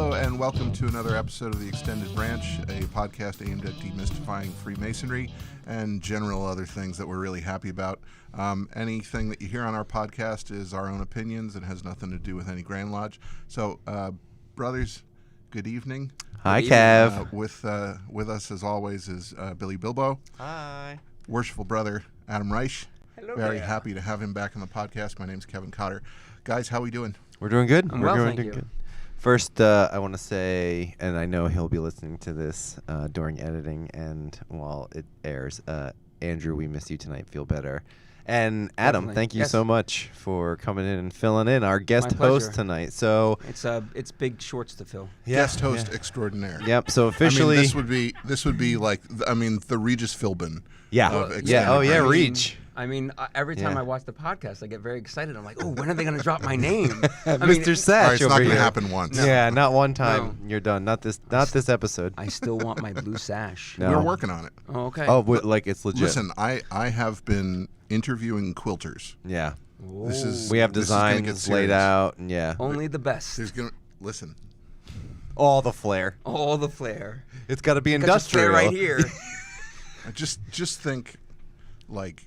Hello and welcome to another episode of The Extended Branch, a podcast aimed at demystifying Freemasonry and general other things that we're really happy about. Anything that you hear on our podcast is our own opinions and has nothing to do with any Grand Lodge. So, brothers, good evening. Hi, Kev. With us, as always, is Billy Bilbo. Hi. Worshipful brother Adam Reich. Hello. Very there. happy to have him back on the podcast. My name's Kevin Cotter. Guys, how we doing? We're doing good. I'm We're well, doing thank you. good. First, I want to say, and I know he'll be listening to this during editing and while it airs, Andrew, we miss you tonight. Feel better. And Adam, Definitely. thank you Yes. so much for coming in and filling in our guest My host pleasure. tonight. So, It's big shorts to fill. Guest host extraordinaire. Yep. So officially, I mean, this would be like, the Regis Philbin. yeah, of yeah. Extended Oh yeah, Branch. Reach. I mean, every time Yeah. I watch the podcast, I get very excited. I'm like, oh, when are they going to drop my name? Mr. Sash All right, it's over not going here. to happen once. Yeah, not one time. You're done. Not this episode. I still want my blue sash. No. We're working on it. Oh, okay. Oh, like it's legit. Listen, I have been interviewing quilters. Yeah. This is We have this is gonna get designs laid serious. out, and yeah, Only the best. There's gonna listen. all the flair. All the flair. It's got to be Got your flair industrial. right here. Just think, like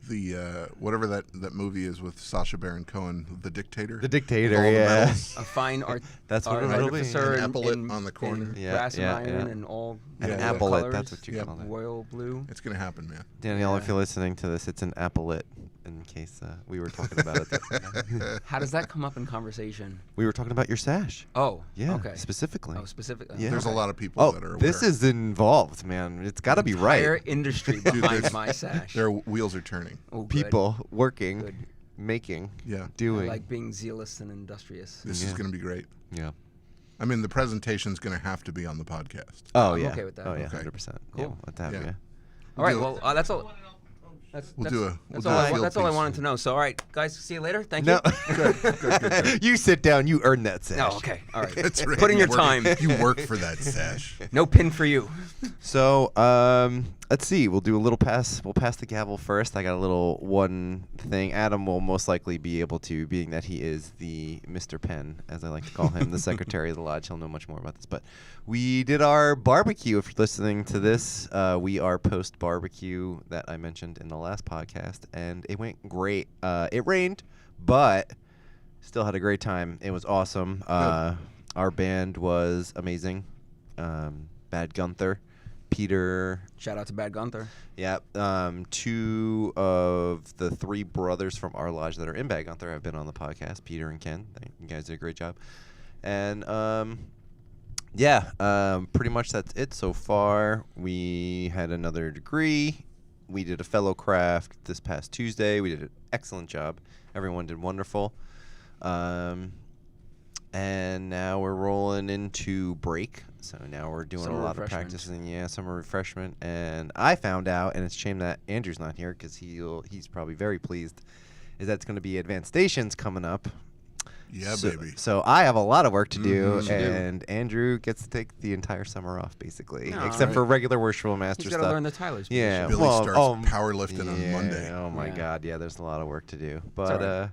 the whatever that movie is with Sacha Baron Cohen, The Dictator. The Dictator, With all the yeah. medals. A fine art. That's what art it'll be. artificer An in- epaulet in- on the corner. in Yeah, brass and yeah, iron yeah. and all An Yeah. applet, colors. that's what you Yeah. call it. Royal blue. It's gonna happen, man. Danielle, if Yeah. you're listening to this, it's an applet, in case we were talking about it. How does that come up in conversation? We were talking about your sash. Oh, Yeah, okay. specifically. Oh, specifically. Yeah. There's a okay. lot of people Oh, that are aware. this is involved, man. It's got to be right. Entire industry behind there's- my sash. Their wheels are turning. Oh, good. People working, Good. making, Yeah, I doing. like being zealous and industrious. this is Yeah. gonna be great. Yeah. I mean, the presentation's gonna have to be on the podcast. Oh, I'm yeah. okay with that. Oh, yeah, Okay. 100%. Cool. Yeah, let's have Yeah. you. All right. do- Well, that's all. We'll do a That's field all I piece. wanted to know. So, all right, guys. See you later. Thank No. you. Good. You sit down. You earn that sash. No. Okay. All right. That's right. Put in You your work- time. You work for that sash. No pin for you. So, let's see. We'll do a little pass. We'll pass the gavel first. I got a little one thing. Adam will most likely be able to, being that he is the Mr. Penn, as I like to call him, the secretary of the lodge. He'll know much more about this. But we did our barbecue. If you're listening to this, we are post barbecue that I mentioned in the last podcast, and it went great. It rained, but still had a great time. It was awesome. Our band was amazing. Bad Gunther, Peter. Shout out to Bad Gunther. Yeah, two of the three brothers from our lodge that are in Bad Gunther have been on the podcast, Peter and Ken. You guys did a great job. And, pretty much that's it so far. We had another degree. We did a fellow craft this past Tuesday. We did an excellent job. Everyone did wonderful. And now we're rolling into break. So now we're doing Summer a lot of refreshment. practicing. Yeah, summer refreshment. And I found out, and it's a shame that Andrew's not here because he's probably very pleased, is that it's going to be advanced stations coming up. Yeah, so, baby. So I have a lot of work to do, Mhm. You do. and Andrew gets to take the entire summer off, basically, No, except right. for regular worshipful master He's got to stuff. learn the Tyler's. Yeah, position. Billy well, starts powerlifting on yeah, Monday. Oh my Yeah. God, yeah, there's a lot of work to do. But all right.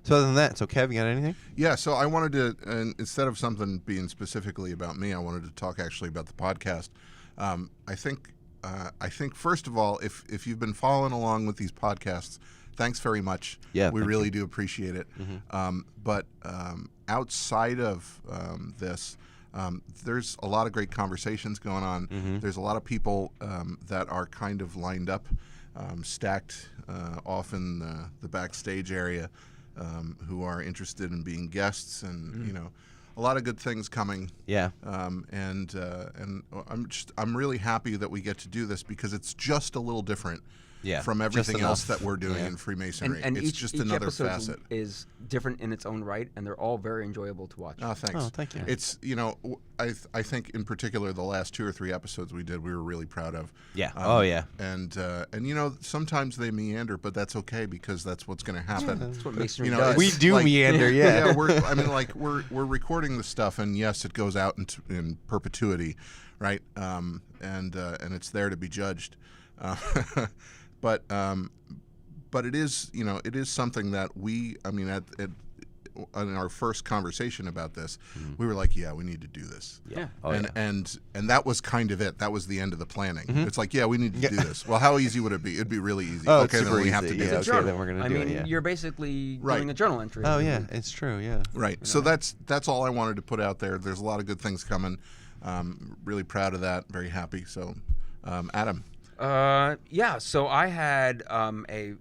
so other than that, so Kev, you got anything? Yeah, so I wanted to, and instead of something being specifically about me, I wanted to talk actually about the podcast. I think first of all, if you've been following along with these podcasts, thanks very much. Yeah, we thank really do appreciate it. But outside of this, there's a lot of great conversations going on. There's a lot of people that are kind of lined up, stacked off in the backstage area, who are interested in being guests, and you know, a lot of good things coming. Yeah. And I'm really happy that we get to do this because it's just a little different. Yeah, From just everything else enough. that we're doing Yeah. in Freemasonry. And it's each, just each another episode facet. is different in its own right, and they're all very enjoyable to watch. Oh, thanks. Oh, thank you. It's, you know, I think in particular the last 2 or 3 episodes we did, we were really proud of. Yeah. Oh, yeah. And you know, sometimes they meander, but that's okay because that's what's going to happen. That's what masonry You know, does. We do like- meander, yeah. we're recording the stuff, and yes, it goes out in perpetuity, right? And it's there to be judged. But it is, you know, it is something that we, I mean, in our first conversation about this, we were like, yeah, we need to do this. Yeah. Oh, and that was kind of it. That was the end of the planning. It's like, yeah, we need to do this. Well, how easy would it be? It'd be really easy. Oh, okay, it's then super we have to easy. do Yeah, this. okay, then we're gonna I do mean, it. Yeah. you're basically Right. doing a journal entry. Oh every yeah, week. it's true. Yeah. Right. So that's all I wanted to put out there. There's a lot of good things coming. Really proud of that. Very happy. So, Adam. Yeah. So I had a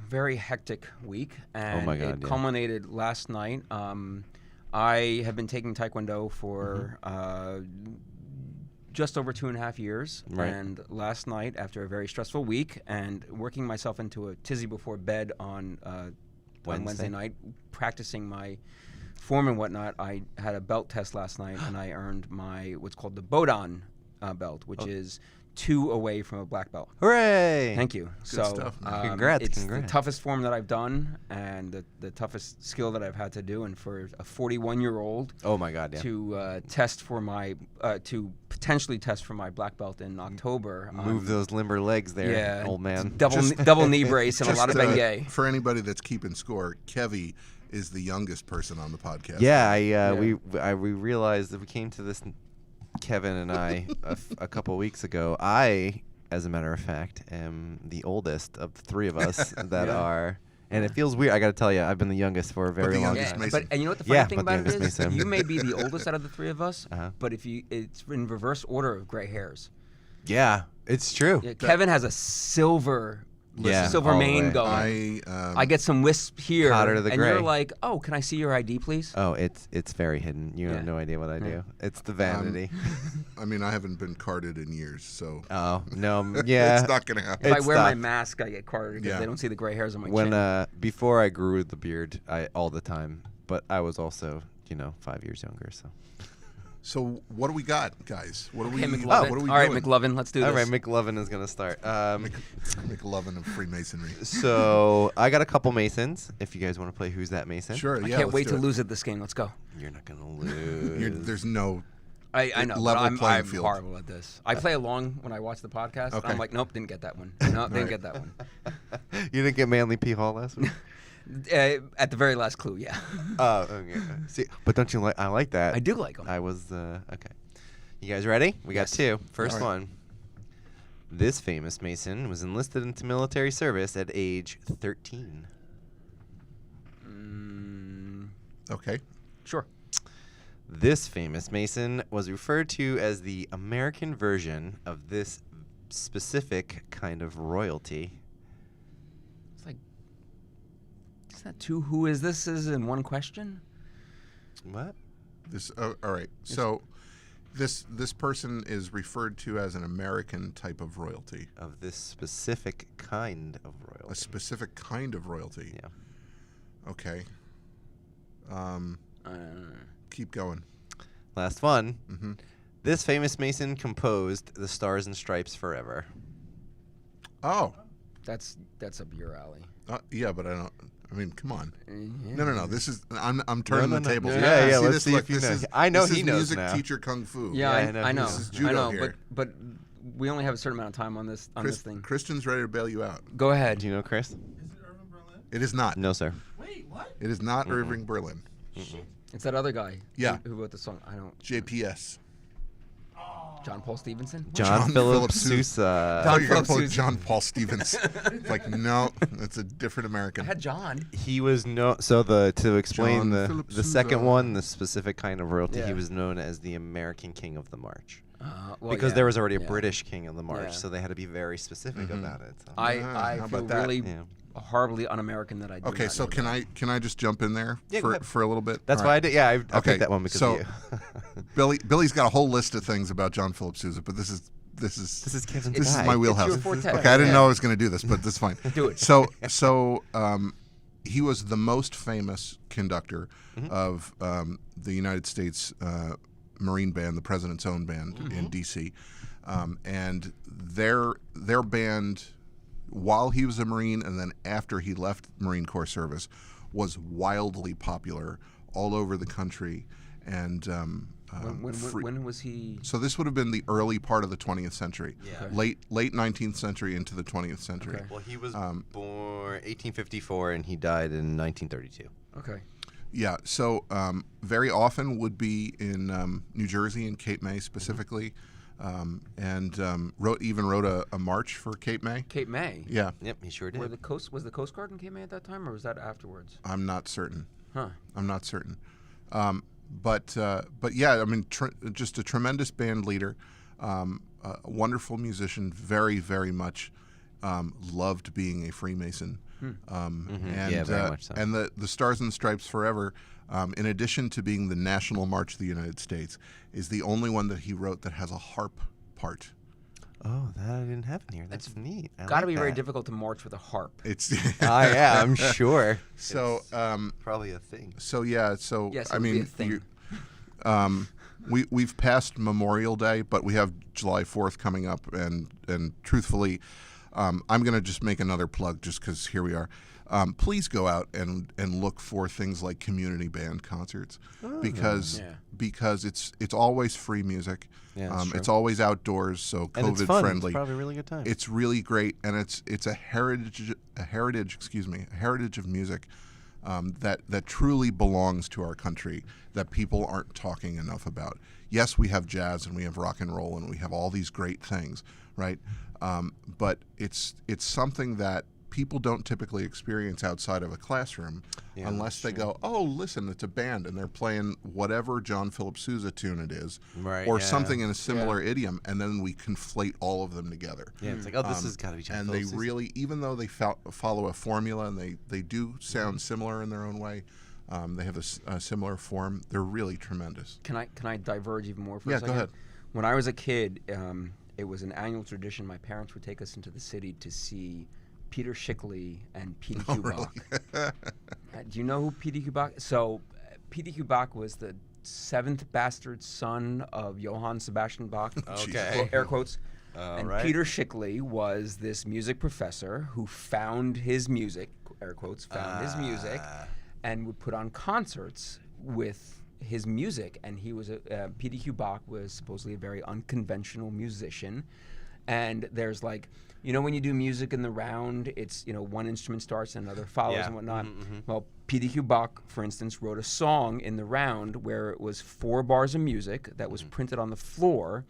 very hectic week, and my God, it yeah. culminated last night. I have been taking Taekwondo for just over 2.5 years, Right. and last night, after a very stressful week and working myself into a tizzy before bed on Wednesday night, practicing my form and whatnot, I had a belt test last night, and I earned my what's called the Bodan belt, which is 2 away from a black belt. Hooray! Thank you. So, stuff, man. Congrats, It's congrats. the toughest form that I've done, and the toughest skill that I've had to do. And for a 41-year-old Oh my God, yeah. to test for my to potentially test for my black belt in October. Move those limber legs there, yeah, old man. double knee brace and a lot of Bengay. For anybody that's keeping score, Kevy is the youngest person on the podcast. Yeah, we realized that we came to this, Kevin and I, a couple weeks ago. I, as a matter of fact, am the oldest of the 3 of us that are, and it feels weird. I got to tell you, I've been the youngest for a very the long youngest time. Mason. And you know what the funny Yeah, thing but the about it youngest is? Mason. You may be the oldest out of the 3 of us, Uh-huh. but it's in reverse order of gray hairs. Yeah, it's true. Yeah, Kevin has a silver Yeah, silver all the mane way. going. I I get some wisp here, Hotter to the and gray. you're like, "Oh, can I see your ID, please?" Oh, it's very hidden. You Yeah. have no idea what I do. It's the vanity. I mean, I haven't been carded in years, so Oh no, yeah. it's not gonna happen. If I It's wear my tough. mask, I get carded because Yeah. they don't see the gray hairs on my When chin. before I grew the beard, I all the time, but I was also 5 years younger. So So what do we got, guys? What do Okay, we? McLovin. What are we All right, doing? McLovin, let's do all this. right, McLovin is gonna start. McLovin of Freemasonry. So I got a couple Masons. If you guys want to play Who's That Mason? Sure. I yeah, can't let's wait do to it. lose at this game. Let's go. You're not gonna lose. There's no. I know. Level but playing I'm field. horrible at this. I play along when I watch the podcast. Okay. I'm like, nope, didn't get that one. No, didn't get that one. You didn't get Manly P Hall last week. At the very last clue, yeah. Oh, okay. See, but don't you like? I like that. I do like them. I was okay. You guys ready? We got Yes. 2. First All right. one. This famous Mason was enlisted into military service at age 13. Okay. Sure. This famous Mason was referred to as the American version of this specific kind of royalty. It's like, is that 2 who is this is in one question? What? This. All right. So, this person is referred to as an American type of royalty, Of this specific kind of a royalty. specific kind of royalty. Yeah. Okay. Keep going. Last one. Mm-hmm. This famous Mason composed the Stars and Stripes Forever. Oh. That's up your alley. Yeah, but I don't. I mean, come on. Yeah. No. This is. I'm turning no, the no. tables. Yeah, yeah, See let's this? see Look, if you this know. is- I know this he is knows music now. teacher kung fu. Yeah, Yeah, I know. I know. This is judo here. But we only have a certain amount of time on this this thing. Christian's ready to bail you out. Go ahead. Do you know Chris? Is it Irving Berlin? It is not. No, sir. Wait, what? It is not Irving Berlin. It's that other guy. Yeah. Who wrote the song? I don't. JPS. John Paul Stevenson. John Philip Sousa. I thought you were Paul going to Sousa. John Paul Stevens. Like, no, that's a different I American. had John. He was to explain John the Philip second Sousa. one, the specific kind of royalty. Yeah. He was known as the American King of the March Well, because yeah, there was already a yeah. British King of the March, Yeah. so they had to be very specific about it. So. I how feel about that? really Yeah. horribly un-American that I do Okay, not so know can that. I just jump in there Yeah, go ahead. for a little bit? That's All why I right. did. Yeah, I Okay, picked that one because so- of you. Billy's got a whole list of things about John Philip Sousa, but this is This is Kevin's this is guy. my It's wheelhouse. your forte. Okay, I didn't Yeah. know I was going to do this, but that's fine. Do it. So he was the most famous conductor of the United States Marine Band, the President's Own Band in D.C. And their band, while he was a Marine and then after he left Marine Corps service, was wildly popular all over the country. And When was he? So this would have been the early part of the 20th century. Yeah. Okay. Late 19th century into the 20th century. Okay. Well, he was born 1854 and he died in 1932. Okay. Yeah, so very often would be in New Jersey and Cape May specifically, and wrote a march for Cape May. Cape May. Yeah, Yep, he sure did. Was the Coast Guard in Cape May at that time, or was that afterwards? I'm not certain. Huh. I'm not certain. But yeah, I mean, just a tremendous band leader, a wonderful musician, very, very much loved being a Freemason. And, Yeah, very much so. And the Stars and Stripes Forever, in addition to being the national march of the United States, is the only one that he wrote that has a harp part. Oh, that I didn't have in here. That's neat. Got to be very difficult to march with a harp. It's Yeah, I'm sure. so Probably a thing. so yeah, so Yes, it I would be mean, a thing. we've passed Memorial Day, but we have July 4th coming up, and truthfully, I'm going to just make another plug just because here we are. Please go out and look for things like community band concerts because it's always free music. Yeah, that's true. It's always outdoors, so And it's COVID fun. friendly. It's probably a really good time. It's really great, and it's a heritage of music that truly belongs to our country that people aren't talking enough about. Yes, we have jazz and we have rock and roll and we have all these great things, right? But it's something that people don't typically experience outside of a classroom unless they go, oh, listen, it's a band and they're playing whatever John Philip Sousa tune it is, Right, or yeah. something in a similar idiom, and then we conflate all of them together. Yeah, it's like, oh, this has got to be John And Phillips. they really, even though they follow a formula and they do sound similar in their own way, they have a similar form. They're really tremendous. Can I diverge even more for a Yeah, second? go ahead. When I was a kid, it was an annual tradition. My parents would take us into the city to see Peter Schickele and Petey Q. Bach. Do you know who Petey Q. Bach is? So Petey Q. Bach was the seventh bastard son of Johann Sebastian Bach. Okay. Air quotes. And right. Peter Schickele was this music professor who found his music, air quotes, found his music, and would put on concerts with his music. And he was Petey Q. Bach was supposedly a very unconventional musician. And there's like, you know, when you do music in the round, it's, you know, one instrument starts and another follows and whatnot. Well, Petey Q. Bach, for instance, wrote a song in the round where it was 4 bars of music that was printed on the floor,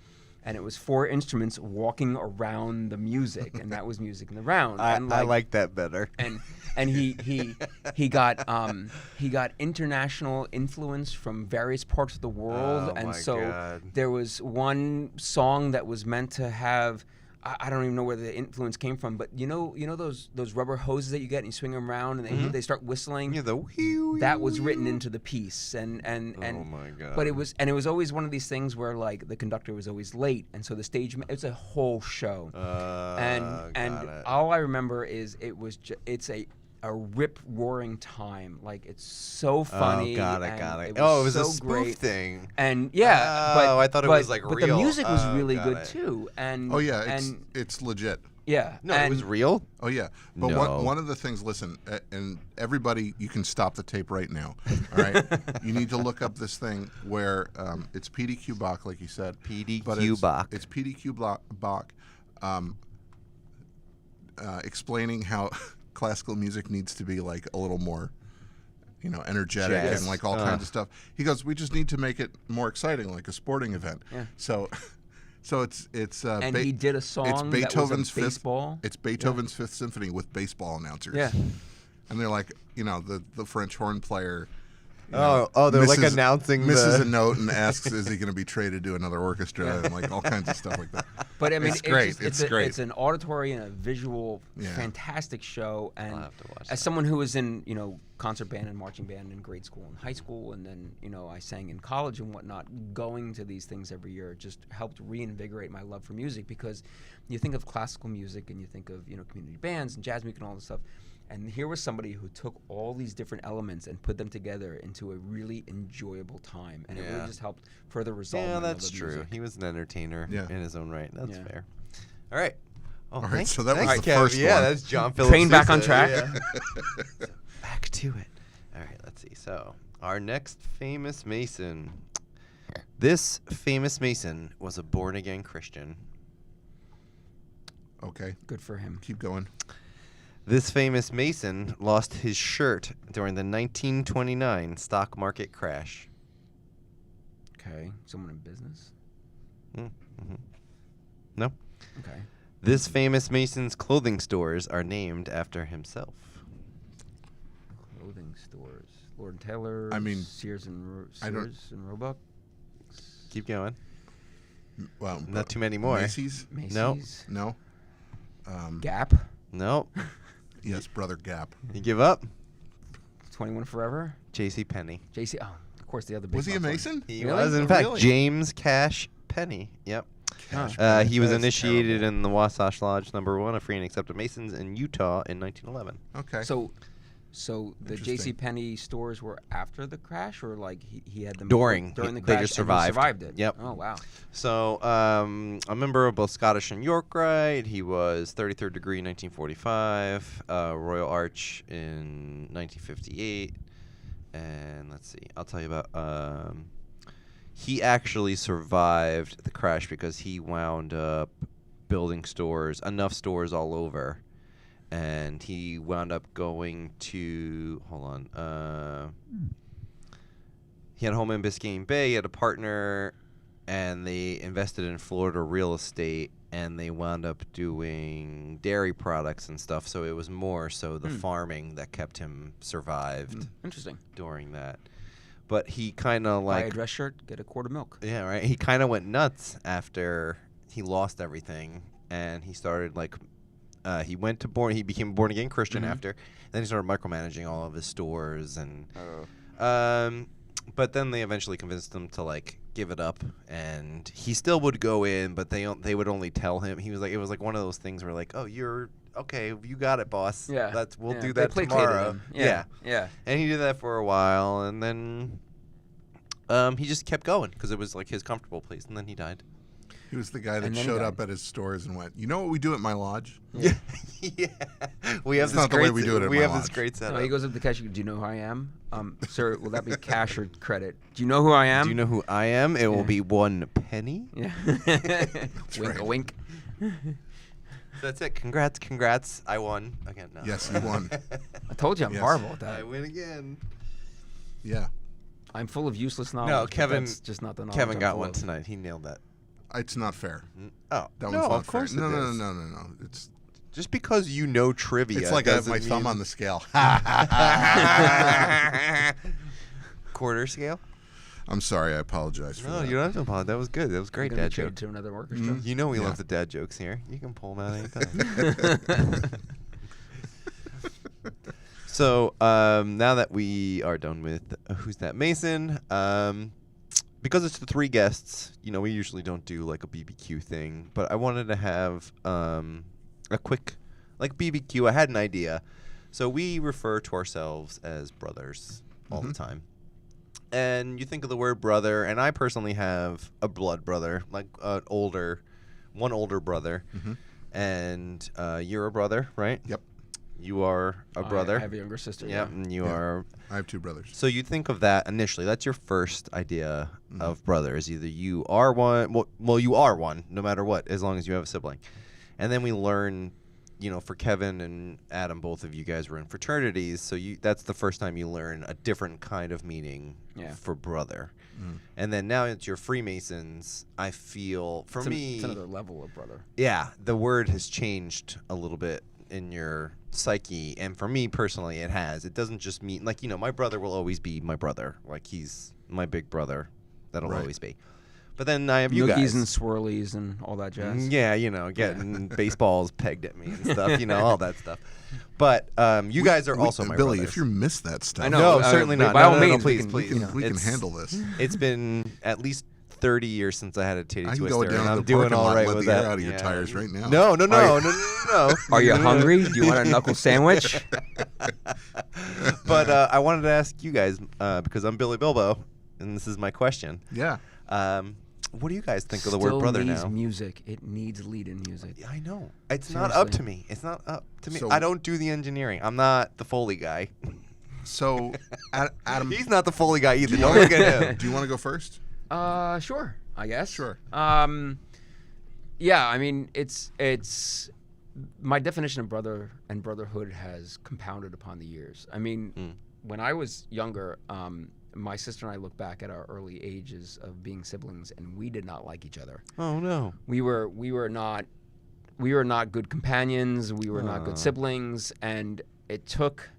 and it was 4 instruments walking around the music, and that was music in the round. I And like that better. And he got international influence from various parts of the world, Oh, and my so God. there was one song that was meant to have. I don't even know where the influence came from, but you know those rubber hoses that you get and you swing them around and they start whistling. Yeah, the whee, That was written into the piece, and Oh my God. But it was always one of these things where like the conductor was always late, and so the stage it's a whole show, and got it. all I remember is it's a rip roaring time, like it's so funny. Oh, got and it. It Oh, it was so a spoof great. thing. And yeah, but I thought it was, like, but the real. music was Oh, really got good it. too, and Oh yeah, and it's legit. yeah, No, and it was real. Oh yeah, but No. one of the things. Listen, and everybody, you can stop the tape right now. All right, you need to look up this thing where it's Petey Q. Bach, like you said. Petey but Q. it's- Bach. It's Petey Q. Bach, explaining how classical music needs to be like a little more, you know, energetic Jazz. and like all kinds of stuff. He goes, we just need to make it more exciting, like a sporting event. Yeah. So it's and he did a song it's Beethoven's that was a baseball. Fifth. It's Beethoven's Fifth Symphony with baseball announcers. Yeah. And they're like, you know, the French horn player. you Oh, know, they're like misses- announcing misses the- a note and asks, "Is he going to be traded to another orchestra?" And like all kinds of stuff like that. But I mean, It's great. It's It's great. It's an auditory and a visual, Yeah. fantastic show. And I'll have to watch as that. someone who was in, you know, concert band and marching band in grade school and high school, and then, you know, I sang in college and whatnot, going to these things every year just helped reinvigorate my love for music, because you think of classical music and you think of, you know, community bands and jazz music and all this stuff. And here was somebody who took all these different elements and put them together into a really enjoyable time, and it really Yeah. just helped further resolve. Yeah, my that's love of true. music. He was an entertainer Yeah. in his own right. That's Yeah. fair. All right. Oh, All right, thanks- so that was thanks, the Kev. first Yeah, one. that's John Phillips. Train back on Sousa, track. yeah. So, back to it. All right, let's see. So, our next famous Mason. This famous Mason was a born-again Christian. Okay. Good for him. Keep going. This famous Mason lost his shirt during the 1929 stock market crash. Okay. Someone in business? Mm-hmm. No. Okay. This famous Mason's clothing stores are named after himself. Clothing stores. Lord and Taylor. I mean, Sears and Roebuck. Keep going. Well, Not too many more. Macy's? Macy's. No. Gap. Nope. Yes, Brother Gap. You give up? 21 Forever. J.C. Penney. JC. Oh, of course, the other big Was he a mouth one. Mason? He Really? was, in Oh, fact, really? James Cash Penney. Yep. Cash Huh. Money. He was That's initiated terrible. in the Wasatch Lodge #1 of Free and Accepted Masons in Utah in 1911. Okay. So the Interesting. J.C. Penney stores were after the crash, or like he had them During the they crash. just and he survived. survived it. Yep. Oh wow. So, a member of both Scottish and York Rite. He was 33rd degree in 1945, Royal Arch in 1958, and let's see. I'll tell you about. He actually survived the crash because he wound up building enough stores all over, and he wound up going to. Hold on. He had a home in Biscayne Bay. He had a partner, and they invested in Florida real estate, and they wound up doing dairy products and stuff. So it was more so the farming that kept him survived Interesting. during that. But he kind of Buy a like, dress shirt, get a quart of milk. yeah, right. He kind of went nuts after he lost everything, and he started like, he became a born again Christian after. Then he started micromanaging all of his stores and. But then they eventually convinced him to like give it up, and he still would go in, but they would only tell him. He was like, it was like one of those things where like, oh, you're okay, you got it, boss. Yeah. We'll Yeah. do They that placated tomorrow. him. Yeah. Yeah. And he did that for a while, and then he just kept going because it was like his comfortable place, and then he died. He was the guy that And then he showed died. up at his stores and went, "You know what we do at my lodge?" Yeah, yeah. We have It's this not the way great. we do it at we my have this lodge. great setup. No, he goes up to the cashier. Do you know who I am? Sir, will that be cash or credit? Do you know who I am? Do you know who I am? It will be 1 penny. Yeah. Wink a right. wink. That's it. Congrats. I won again. No. Yes, you won. I told you I'm Yes. horrible at I that. win again. Yeah, I'm full of useless knowledge. No, but Kevin. That's just not the knowledge. Kevin I'm got full one of. tonight. He nailed that. it's not fair. Oh, That no, one's not of course fair. it No. is. It's Just because you know trivia, it's like I have my doesn't thumb mean- on the scale. quarter scale. I'm sorry. I apologize for No, that. you don't have to apologize. That was good. That was great, Gonna be dad traded joke. to another orchestra. You know we Yeah. love the dad jokes here. You can pull them out anytime. So now that we are done with Who's That Mason, because it's the 3 guests, we usually don't do like a BBQ thing, but I wanted to have a quick like BBQ. I had an idea. So we refer to ourselves as brothers all the time. And you think of the word brother, and I personally have a blood brother, like one older brother. And you're a brother, right? Yep. You are a brother. I have a younger sister. Yep, Yeah. and you Yeah. are. I have 2 brothers. So you think of that initially. That's your first idea of brothers. Either you are one. Well, you are one, no matter what, as long as you have a sibling. And then we learn, for Kevin and Adam, both of you guys were in fraternities. So that's the first time you learn a different kind of meaning for brother. And then now it's your Freemasons. I feel for me, It's another level of brother. yeah, the word has changed a little bit in your psyche, and for me personally it has. It doesn't just mean like my brother will always be my brother, like he's my big brother. That'll Right. always be. But then I have you Nookies guys and swirlies and all that jazz. yeah, getting baseballs pegged at me and stuff, all that stuff. But you guys are also my Billy. brothers. If you miss that stuff, I know. No, certainly not. By No, all no, no, means, please, we can we can It's- handle this. It's been at least 30 years since I had a titty I can twister, go down and to I'm the doing parking all lot right and let with the that. air out of your tires right now. No. Are you hungry? Do you want a knuckle sandwich? But I wanted to ask you guys because I'm Billy Bilbo, and this is my question. Yeah. What do you guys think of the word brother needs now? music. It needs lead-in music. I know it's not up to Seriously. me. It's not up to me. So- I don't do the engineering. I'm not the Foley guy. So, Adam, He's not the Foley guy either. do you Don't wanna- look at him. do you want to go first? Sure, I guess. Sure. Yeah, I mean, it's my definition of brother and brotherhood has compounded upon the years. I mean, when I was younger, my sister and I look back at our early ages of being siblings, and we did not like each other. Oh no. We were not good companions. We were not good siblings, and it took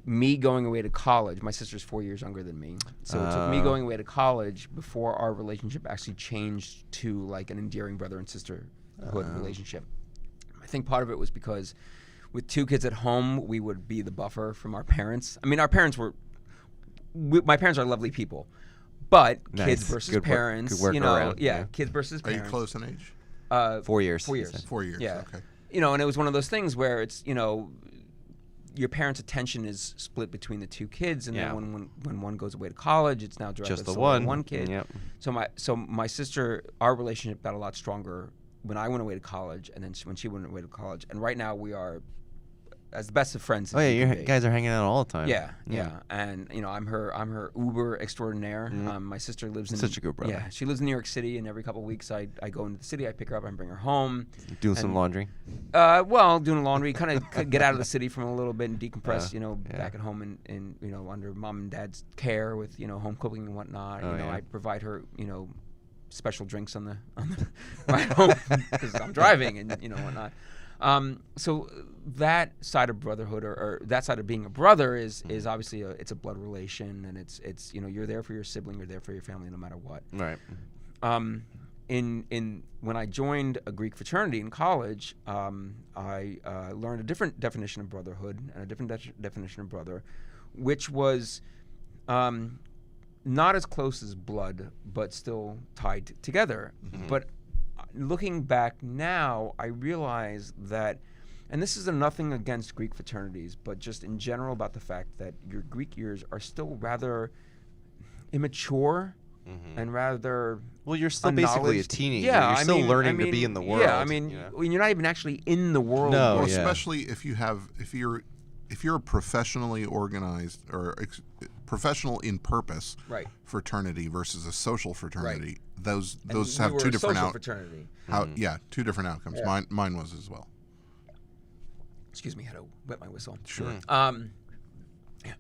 me going away to college. My sister's 4 years younger than me, so it took me going away to college before our relationship actually changed to like an endearing brother and sisterhood relationship. I think part of it was because with 2 kids at home, we would be the buffer from our parents. I mean, my parents are lovely people, but Nice. kids versus Good parents, work around, yeah, yeah. kids versus Are parents. you close in age? 4 years. 4 years. 4 years. Yeah. Okay. And it was one of those things where it's, your parents' attention is split between the 2 kids, and Yeah. then when one goes away to college, it's now directed Just the solely at one. one kid. Yep. So my sister, our relationship got a lot stronger when I went away to college, and then when she went away to college. And right now we are as the best of friends. Oh as yeah, we you can be. guys are hanging out all the time. Yeah. And I'm her Uber extraordinaire. My sister lives in Such a good brother. Yeah, she lives in New York City, and every couple of weeks I go into the city, I pick her up, and bring her home. Doing some laundry. Well, doing laundry, kind of get out of the city from a little bit and decompress. Yeah. Back at home and under mom and dad's care with home cooking and whatnot. Oh, yeah. I provide her special drinks on the ride home because I'm driving and whatnot. So that side of brotherhood or that side of being a brother is obviously it's a blood relation, and it's you're there for your sibling, you're there for your family no matter what. Right. In when I joined a Greek fraternity in college, I learned a different definition of brotherhood and a different definition of brother, which was not as close as blood, but still tied together. But looking back now, I realize that, and this is nothing against Greek fraternities, but just in general about the fact that your Greek years are still rather immature and rather Well, you're still basically a unknowledged. teenager. Yeah, You're still learning to be in the world. Yeah, I mean, you're not even actually in the world. No. Well, yeah. especially if you're a professionally organized or professional in purpose Right. fraternity versus a social fraternity. Those And have we were two a different social fraternity. Yeah, 2 different outcomes. Yeah. Mine was as well. Excuse me, I had to wet my whistle. Sure. Yeah.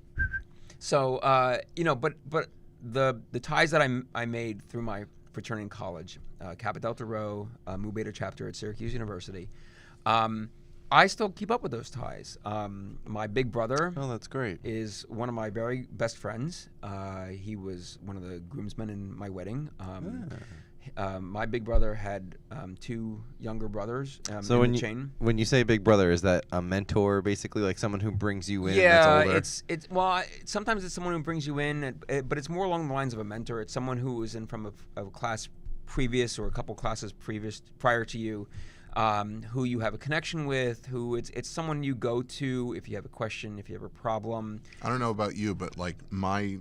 So but the ties that I made through my fraternity in college, Kappa Delta Rho, Mu Beta chapter at Syracuse University, I still keep up with those ties. My big brother Oh, that's great. is one of my very best friends. He was one of the groomsmen in my wedding. My big brother had 2 younger brothers So in the chain. when you say big brother, is that a mentor, basically, like someone who brings you in? Yeah, that's older? sometimes it's someone who brings you in, but it's more along the lines of a mentor. It's someone who is in from a class previous or a couple classes prior to you, who you have a connection with, who it's someone you go to if you have a question, if you have a problem. I don't know about you, but like my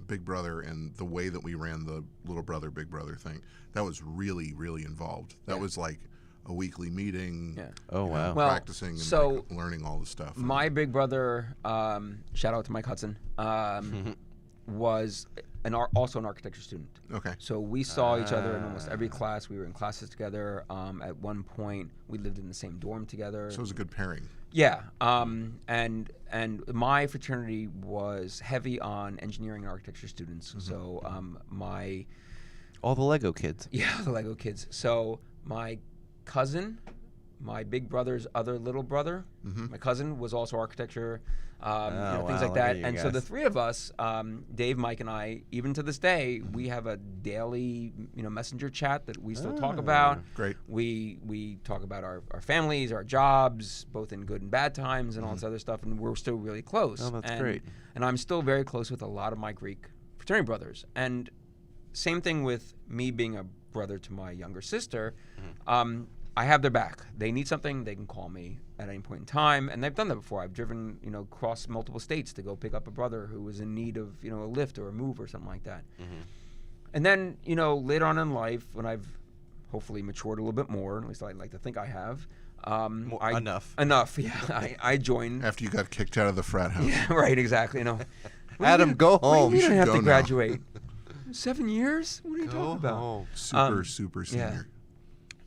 big brother and the way that we ran the little brother big brother thing, that was really, really involved. That was like a weekly meeting. Yeah. Oh, wow. Well, practicing and so learning all the stuff. My big brother, shout out to Mike Hudson, was also an architecture student. Okay. So we saw each other in almost every class. We were in classes together. At one point, we lived in the same dorm together. So it was a good pairing. Yeah. And my fraternity was heavy on engineering and architecture students. So All the Lego kids. yeah, the Lego kids. So my cousin, my big brother's other little brother, my cousin was also architecture, things wow, like look that. at you And so guys. the 3 of us, Dave, Mike, and I, even to this day, we have a daily, messenger chat that we still talk about. Great. We talk about our families, our jobs, both in good and bad times, and all this other stuff. And we're still really close. Oh, that's and, great. And I'm still very close with a lot of my Greek fraternity brothers. And same thing with me being a brother to my younger sister. I have their back. They need something, they can call me at any point in time, and they've done that before. I've driven, across multiple states to go pick up a brother who was in need of, a lift or a move or something like that. And then, later on in life, when I've hopefully matured a little bit more, at least I'd like to think I have. Enough. Enough, yeah. I joined. After you got kicked out of the frat house. Yeah, right, exactly. Adam, go What do home. you mean I have go to now. graduate? 7 years? What are you Go talking about? home. Super yeah. senior.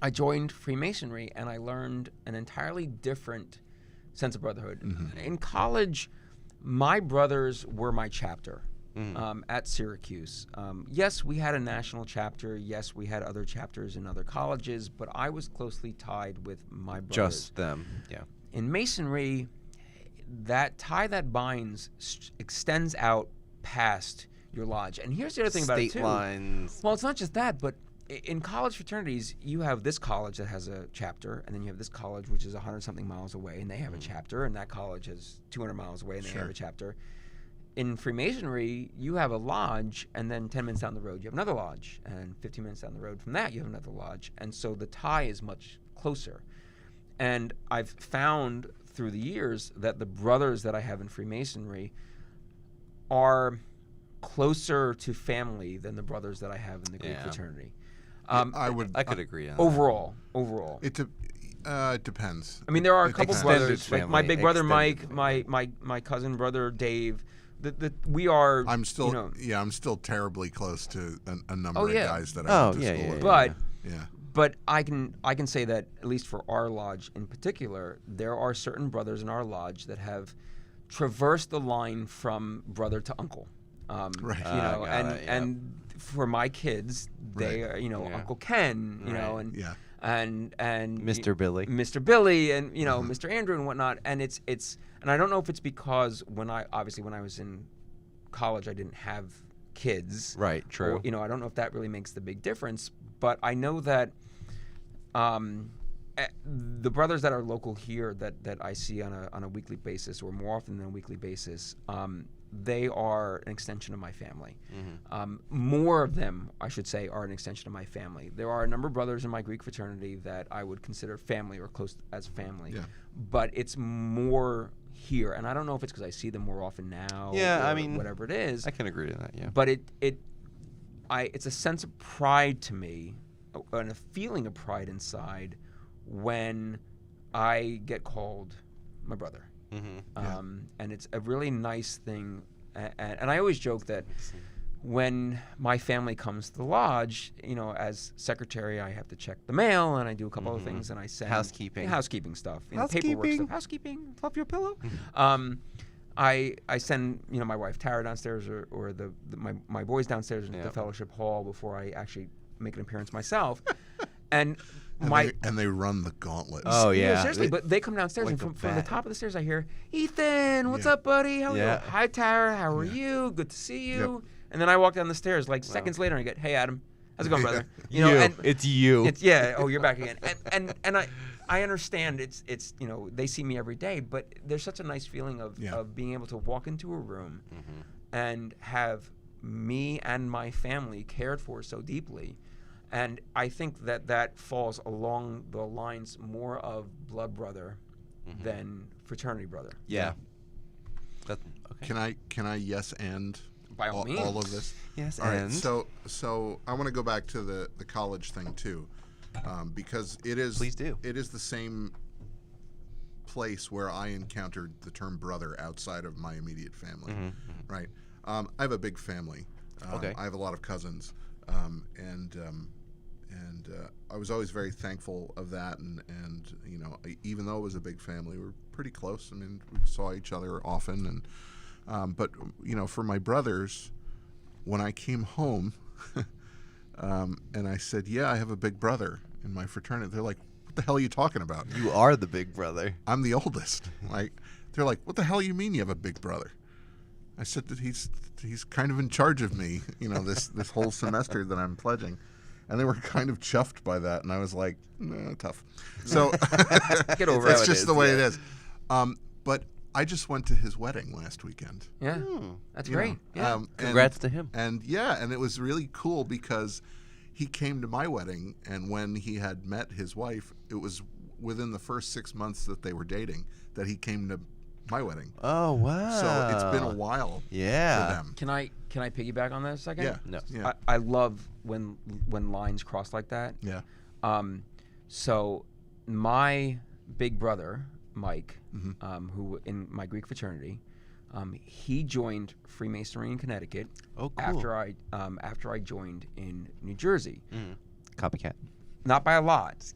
I joined Freemasonry and I learned an entirely different sense of brotherhood. In college, my brothers were my chapter at Syracuse. Yes, we had a national chapter. Yes, we had other chapters in other colleges, but I was closely tied with my brothers. Just them. Yeah. In Masonry, that tie that binds extends out past your lodge. And here's the other thing about it, too. State lines. Well, it's not just that, but in college fraternities, you have this college that has a chapter, and then you have this college which is 100-something miles away, and they have a chapter, and that college is 200 miles away, and they have a chapter. In Freemasonry, you have a lodge, and then 10 minutes down the road, you have another lodge, and 15 minutes down the road from that, you have another lodge, and so the tie is much closer. And I've found through the years that the brothers that I have in Freemasonry are closer to family than the brothers that I have in the Greek fraternity. I could agree on Overall. It depends. I mean, there are a It couple depends. brothers, like my big brother Extended Mike, my cousin brother Dave. We are. I'm still, you know, I'm still terribly close to a number Oh, of yeah. guys that I went to yeah, school yeah, with. but Yeah. but I can say that at least for our lodge in particular, there are certain brothers in our lodge that have traversed the line from brother to uncle. Right. You know, got it, yeah. and for my kids, they are, Uncle Ken, and Yeah. and Mr. Billy. Mr. Billy, and Mr. Andrew and whatnot. And it's and I don't know if it's because when I was in college, I didn't have kids. Right, true. Or, I don't know if that really makes the big difference, but I know that the brothers that are local here that I see on a weekly basis, or more often than a weekly basis, they are an extension of my family. More of them, I should say, are an extension of my family. There are a number of brothers in my Greek fraternity that I would consider family or close as family. Yeah. But it's more here, and I don't know if it's because I see them more often now. Yeah, or I mean, whatever it is. I can agree to that, yeah. But it's a sense of pride to me, and a feeling of pride inside when I get called my brother. And it's a really nice thing. And I always joke that when my family comes to the lodge, as secretary, I have to check the mail, and I do a couple of things, and I send Housekeeping stuff, paperwork Housekeeping. stuff, housekeeping, fluff your pillow. I send my wife Tara downstairs, or my boys downstairs in the fellowship hall before I actually make an appearance myself, and they run the gauntlet. Oh yeah, seriously. But they come downstairs, like and a from the bat. top of the stairs, I hear, "Ethan, what's up, buddy? How are you? Hi, Tara. How are you? Good to see you." And then I walk down the stairs. Like seconds later, and I get, "Hey, Adam, how's it going, brother?" It's you. It's oh, you're back again. And I understand it's they see me every day, but there's such a nice feeling of being able to walk into a room and have me and my family cared for so deeply. And I think that falls along the lines more of blood brother than fraternity brother. Yeah. Okay. Can I yes and By all means. all of this? Yes, All right. and So I want to go back to the college thing too, because it is. Please do. It is the same place where I encountered the term brother outside of my immediate family. Right. I have a big family. Okay. I have a lot of cousins, and I was always very thankful of that. And even though it was a big family, we were pretty close. I mean, we saw each other often. And but for my brothers, when I came home, and I said, "Yeah, I have a big brother in my fraternity," they're like, "What the hell are you talking about? You are the big brother. I'm the oldest." They're like, "What the hell you mean you have a big brother?" I said that he's kind of in charge of me, this whole semester that I'm pledging. And they were kind of chuffed by that, and I was like, "Nah, tough." So Get over it's it. just the way it is. But I just went to his wedding last weekend. Yeah, that's great. Yeah. Congrats to him. And it was really cool because he came to my wedding, and when he had met his wife, it was within the first 6 months that they were dating that he came to my wedding. Oh wow! So it's been a while for them. Can I piggyback on that a second? Yeah. No. Yeah. I love when lines cross like that. Yeah. So my big brother Mike, who in my Greek fraternity, He joined Freemasonry in Connecticut. Oh, cool. After I joined in New Jersey. Copycat. Not by a lot.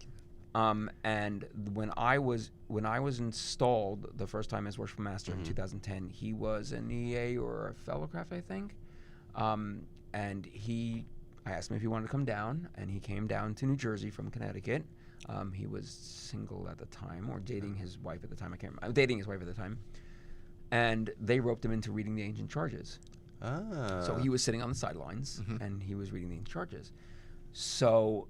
And when I was installed the first time as worship master in 2010, he was an EA or a fellowcraft, I think. And I asked him if he wanted to come down, and he came down to New Jersey from Connecticut. He was single at the time, or dating his wife at the time. I can't remember. Dating his wife at the time. And they roped him into reading the ancient charges. So he was sitting on the sidelines, and he was reading the ancient charges. So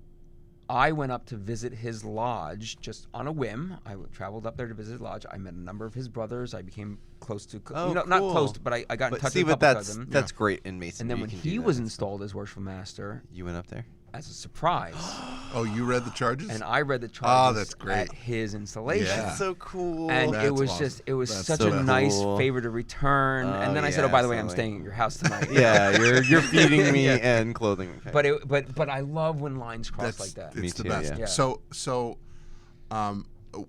I went up to visit his lodge just on a whim. I traveled up there to visit his lodge. I met a number of his brothers. I became close to, not close, but I got in touch with a couple of them. That's great in Masonry. And then when he was installed as worship master, you went up there as a surprise. Oh, you read the charges? And I read the charges that's great. at his installation. Yeah. That's so cool. And That's it was awesome. it was That's such so a nice cool. favor to return. And then I said, oh, by the way, I'm staying at your house tonight. Yeah, you're feeding me and clothing. Okay. But I love when lines cross like that. It's the too, best. yeah. So,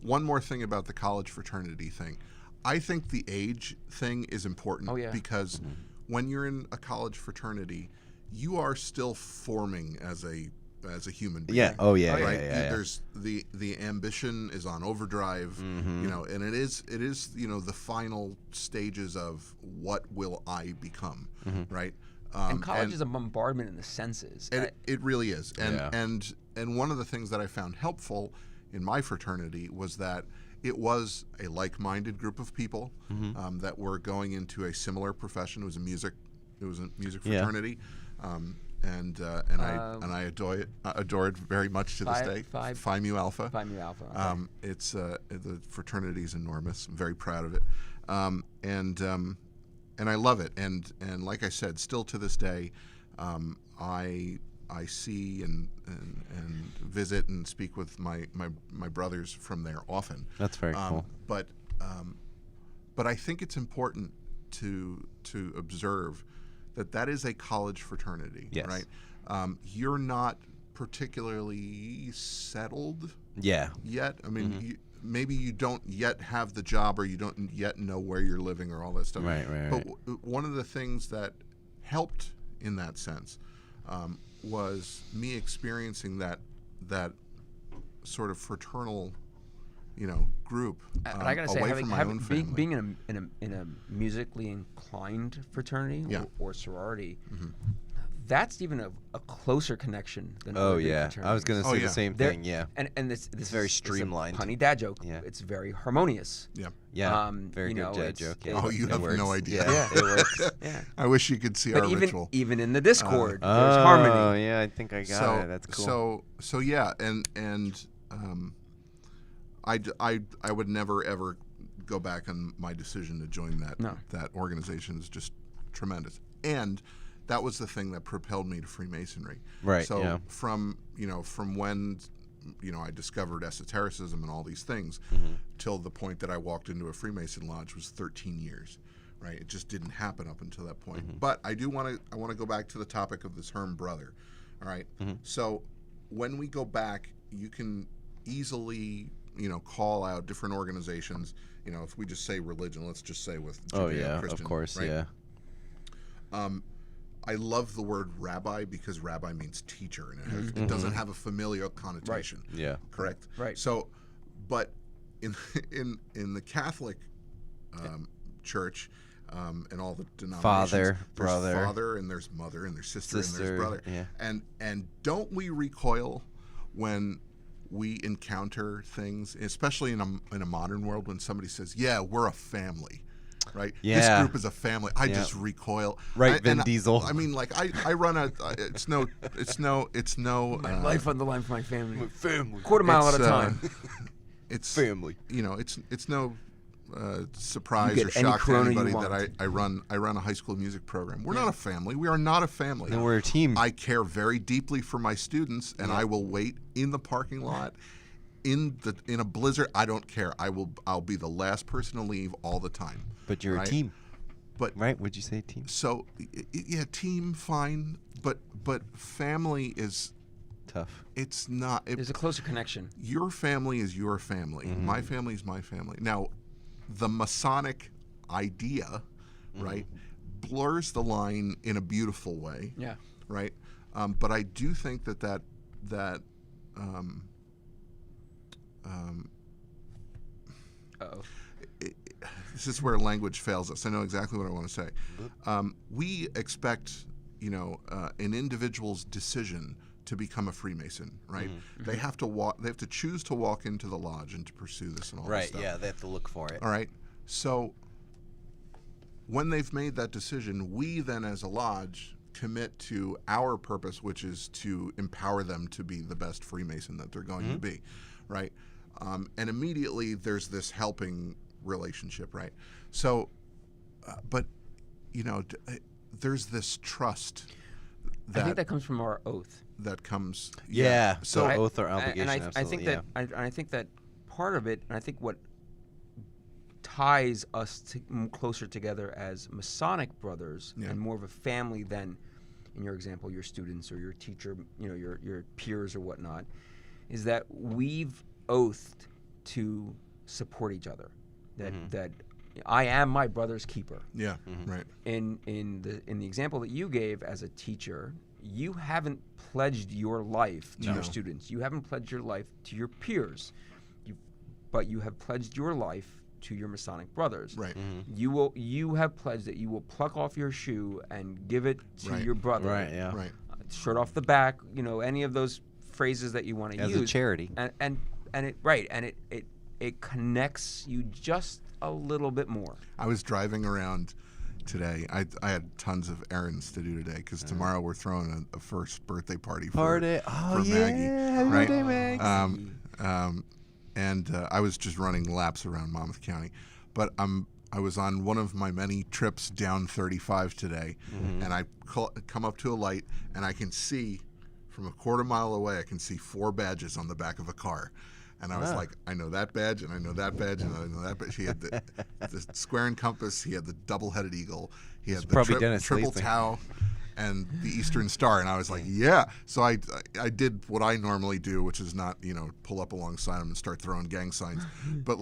one more thing about the college fraternity thing. I think the age thing is important because when you're in a college fraternity, you are still forming as a human being. Yeah. Oh yeah. Right. Yeah. There's the ambition is on overdrive. You know, and it is the final stages of what will I become. Right. And college is a bombardment in the senses. It really is. And one of the things that I found helpful in my fraternity was that it was a like-minded group of people that were going into a similar profession. It was a music fraternity. And I adore it very much to this day. Phi Mu Alpha. Phi Mu Alpha. Okay. It's the fraternity is enormous. I'm very proud of it. And I love it. And like I said, still to this day, I see and visit and speak with my brothers from there often. That's very cool. But I think it's important to observe that is a college fraternity, yes. right? You're not particularly settled yet. I mean, maybe you don't yet have the job, or you don't yet know where you're living, or all that stuff. Right. But one of the things that helped in that sense was me experiencing that sort of fraternal, group. I gotta say, away from my own family. being in a musically inclined fraternity or sorority, that's even a closer connection than other fraternities. I was gonna say the same thing. Yeah, and this very streamlined. Punny dad joke. Yeah. It's very harmonious. Yeah. Very good dad joke. Yeah. Oh, you have no idea. Yeah, it works. Yeah. I wish you could see our ritual. Even in the Discord, there's harmony. Oh yeah, I think I got it. That's cool. So yeah, and I would never ever go back on my decision to join that organization. Is just tremendous, and that was the thing that propelled me to Freemasonry. Right. So from when I discovered esotericism and all these things till the point that I walked into a Freemason lodge was 13 years. Right. It just didn't happen up until that point. But I want to go back to the topic of this Herm brother. All right. So when we go back, you can easily call out different organizations. If we just say religion, let's just say with Judeo-Christian, of course, right? I love the word rabbi because rabbi means teacher, and it doesn't have a familial connotation. Right. Yeah. Correct. Right. So, but in the Catholic Church and all the denominations, Father, there's brother, father, and there's mother, and there's sister, and there's brother. Yeah. And don't we recoil when we encounter things, especially in a modern world, when somebody says, "Yeah, we're a family." Right. Yeah. This group is a family. I just recoil. Right, Vin Diesel. I mean, like I run a. It's no. My life on the line for my family. My family. Quarter mile at a time. It's family. It's no surprise You or get any shock to corona you anybody want. that I run a high school music program. We're not a family. We are not a family. No, we're a team. I care very deeply for my students, and I will wait in the parking lot. In a blizzard, I don't care. I'll be the last person to leave all the time. But you're a team. But right? Would you say team? So yeah, team, fine. But family is tough. It's not. There's a closer connection. Your family is your family. My family is my family. Now, the Masonic idea right, blurs the line in a beautiful way. Yeah. Right. But I do think that Uh-oh. this is where language fails us. I know exactly what I want to say. We expect, an individual's decision to become a Freemason, right? They have to walk. They have to choose to walk into the lodge and to pursue this and all this stuff. Yeah, they have to look for it. All right. So when they've made that decision, we then, as a lodge, commit to our purpose, which is to empower them to be the best Freemason that they're going to be, right? And immediately there's this helping relationship, right? So, but there's this trust that I think that comes from our oath. that comes. Yeah. So oath or obligation. And I absolutely, think that I think that part of it, and I think what ties us closer together as Masonic brothers and more of a family than, in your example, your students or your teacher, your peers or whatnot, is that we've oathed to support each other. That I am my brother's keeper. Yeah. Right. In the example that you gave as a teacher, you haven't pledged your life to your students. You haven't pledged your life to your peers, but you have pledged your life to your Masonic brothers. Right. You have pledged that you will pluck off your shoe and give it to your brother. Right. Yeah. Right. Shirt off the back. Any of those phrases that you want to use As a charity. And it connects you just a little bit more. I was driving around today. I had tons of errands to do today because tomorrow we're throwing a first birthday party for Maggie. Happy birthday, Maggie. And I was just running laps around Monmouth County, but I was on one of my many trips down 35 today, and I come up to a light, and I can see from a quarter mile away, I can see 4 badges on the back of a car. And I was like, I know that badge, and I know that badge, and I know that badge. He had the square and compass. He had the double-headed eagle. He had the triple tau, and the Eastern Star. And I was like, yeah. So I did what I normally do, which is not, pull up alongside him and start throwing gang signs. But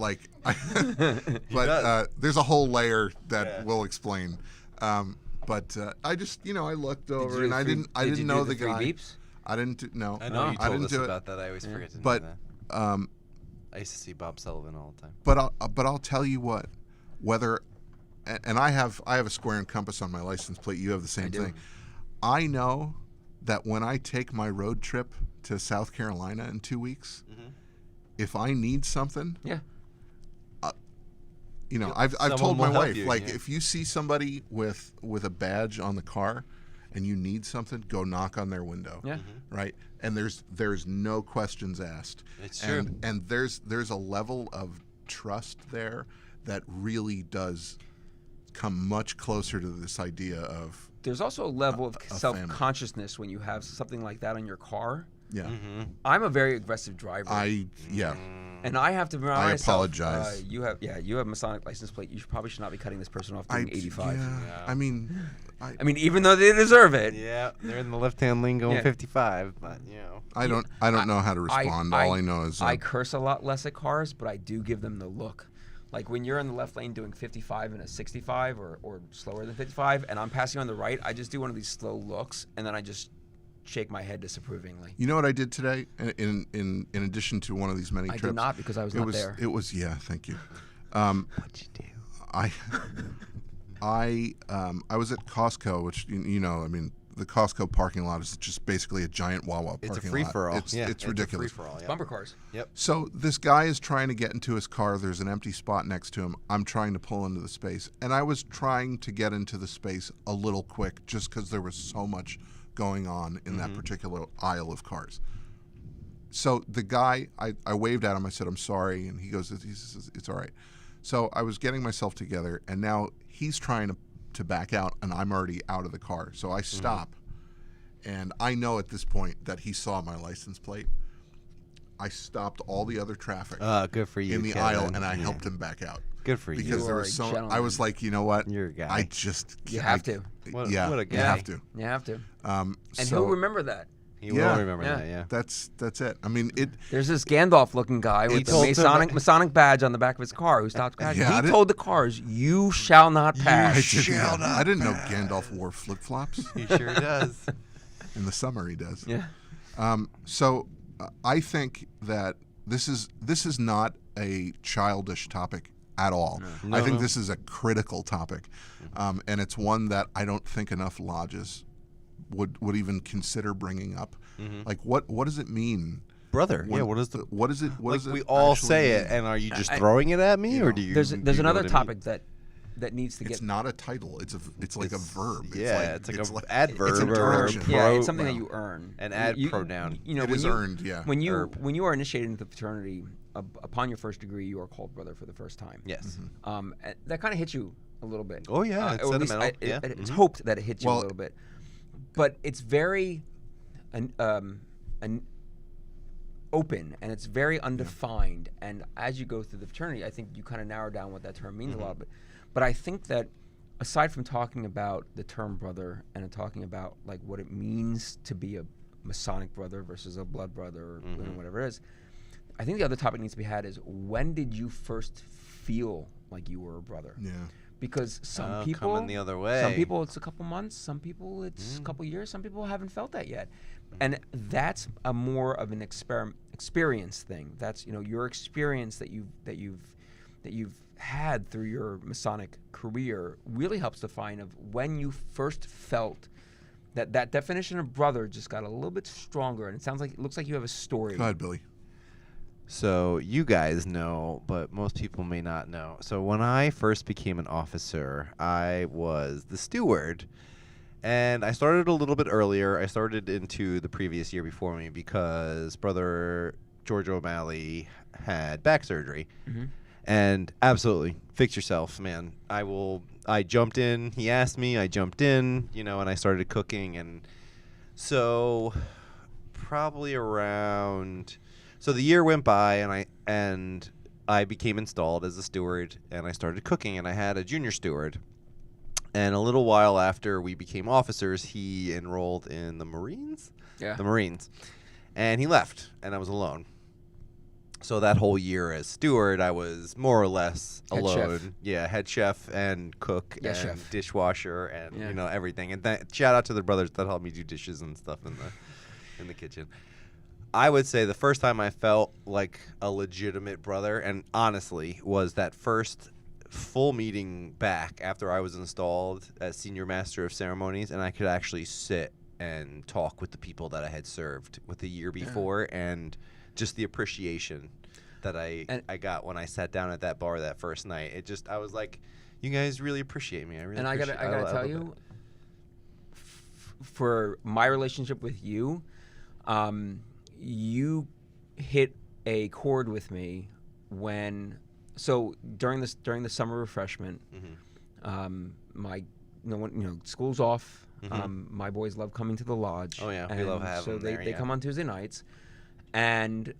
there's a whole layer that we'll explain. But I just, I looked over, and I didn't know the guy. Beeps? I didn't no. I know you I told didn't us do about that. I always forget to do but, that. I used to see Bob Sullivan all the time. But I'll tell you what, whether, and I have a square and compass on my license plate. You have the same thing. I know that when I take my road trip to South Carolina in 2 weeks, if I need something, I've told my wife, if you see somebody with a badge on the car, and you need something, go knock on their window. Yeah. Right? And there's no questions asked. It's true. And there's a level of trust there that really does come much closer to this idea of. There's also a level of self-consciousness when you have something like that on your car. Yeah. I'm a very aggressive driver. And I have to remind myself. I apologize. You have Masonic license plate. You probably should not be cutting this person off doing 85. Yeah. I mean, even though they deserve it. Yeah, they're in the left-hand lane going 55, but I don't know how to respond. All I know is I curse a lot less at cars, but I do give them the look. Like when you're in the left lane doing 55 in a 65 or slower than 55, and I'm passing on the right, I just do one of these slow looks, and then I just shake my head disapprovingly. You know what I did today? In addition to one of these many trips, I did not because I was not there. It was thank you. What'd you do? I was at Costco, which the Costco parking lot is just basically a giant Wawa parking lot. It's a free-for-all. It's ridiculous. A free-for-all, Bumper cars. Yep. So this guy is trying to get into his car. There's an empty spot next to him. I'm trying to pull into the space, and I was trying to get into the space a little quick just because there was so much going on in that particular aisle of cars. So the guy, I waved at him. I said, "I'm sorry," and he says, "It's all right." So I was getting myself together, and now he's trying to back out, and I'm already out of the car. So I stop, and I know at this point that he saw my license plate. I stopped all the other traffic good for you, in the Kevin. aisle, and I helped him back out. Good for you. Because there was I was like, you know what? You're a guy. I just You have to. What a guy. You have to. You have to. And he'll remember that. He will remember that. Yeah. That's it. I mean, There's this Gandalf-looking guy with the Masonic badge on the back of his car who stopped. Yeah, he told the cars, "You shall not pass." I didn't know Gandalf wore flip-flops. He sure does. In the summer, he does. Yeah. So I think that this is not a childish topic at all. No, I think this is a critical topic, and it's one that I don't think enough lodges would even consider bringing up. Like, what does it mean, brother? What is it? What like does it? We all actually say mean? it, and are you just throwing it at me, or do you? There's do you know another what I topic that needs to It's get. not a title. It's like a verb. It's like an adverb. It's an or action. Yeah, it's something that you earn. An ad pronoun. You know, It when is you, earned. Yeah. When you are initiated into the fraternity, upon your first degree, you are called brother for the first time. Yes. That kind of hits you a little bit. Oh yeah, it's or at least sentimental. it's hoped that it hits you a little bit, but it's very open and it's very undefined. And as you go through the fraternity, I think you kind of narrow down what that term means a lot. But I think that aside from talking about the term brother and talking about like what it means to be a Masonic brother versus a blood brother or whatever it is, I think the other topic needs to be had is, when did you first feel like you were a brother? Yeah. Because some people coming the other way. Some people it's a couple months, some people it's a couple years, some people haven't felt that yet. And that's a more of an experience thing. That's, you know, your experience that you've had through your Masonic career really helps define of when you first felt that definition of brother just got a little bit stronger. And it looks like you have a story. Go ahead, Billy. So you guys know, but most people may not know. So when I first became an officer, I was the steward. And I started a little bit earlier. I started into the previous year before me because Brother George O'Malley had back surgery. And absolutely, fix yourself, man. I jumped in. He asked me. I jumped in, you know, and I started cooking. And so probably around... So the year went by, and I became installed as a steward, and I started cooking, and I had a junior steward. And a little while after we became officers, he enrolled in the Marines. Yeah. The Marines. And he left, and I was alone. So that whole year as steward, I was more or less alone. Chef. Yeah, head chef and cook and chef. Dishwasher and you know, everything. And shout out to the brothers that helped me do dishes and stuff in the kitchen. I would say the first time I felt like a legitimate brother, and honestly, was that first full meeting back after I was installed as Senior Master of Ceremonies, and I could actually sit and talk with the people that I had served with the year before, and just the appreciation that I got when I sat down at that bar that first night. I was like, you guys really appreciate me. I gotta tell you, for my relationship with you, you hit a chord with me during the summer refreshment. School's off. My boys love coming to the lodge. Oh yeah, we love having them there. They come on Tuesday nights, and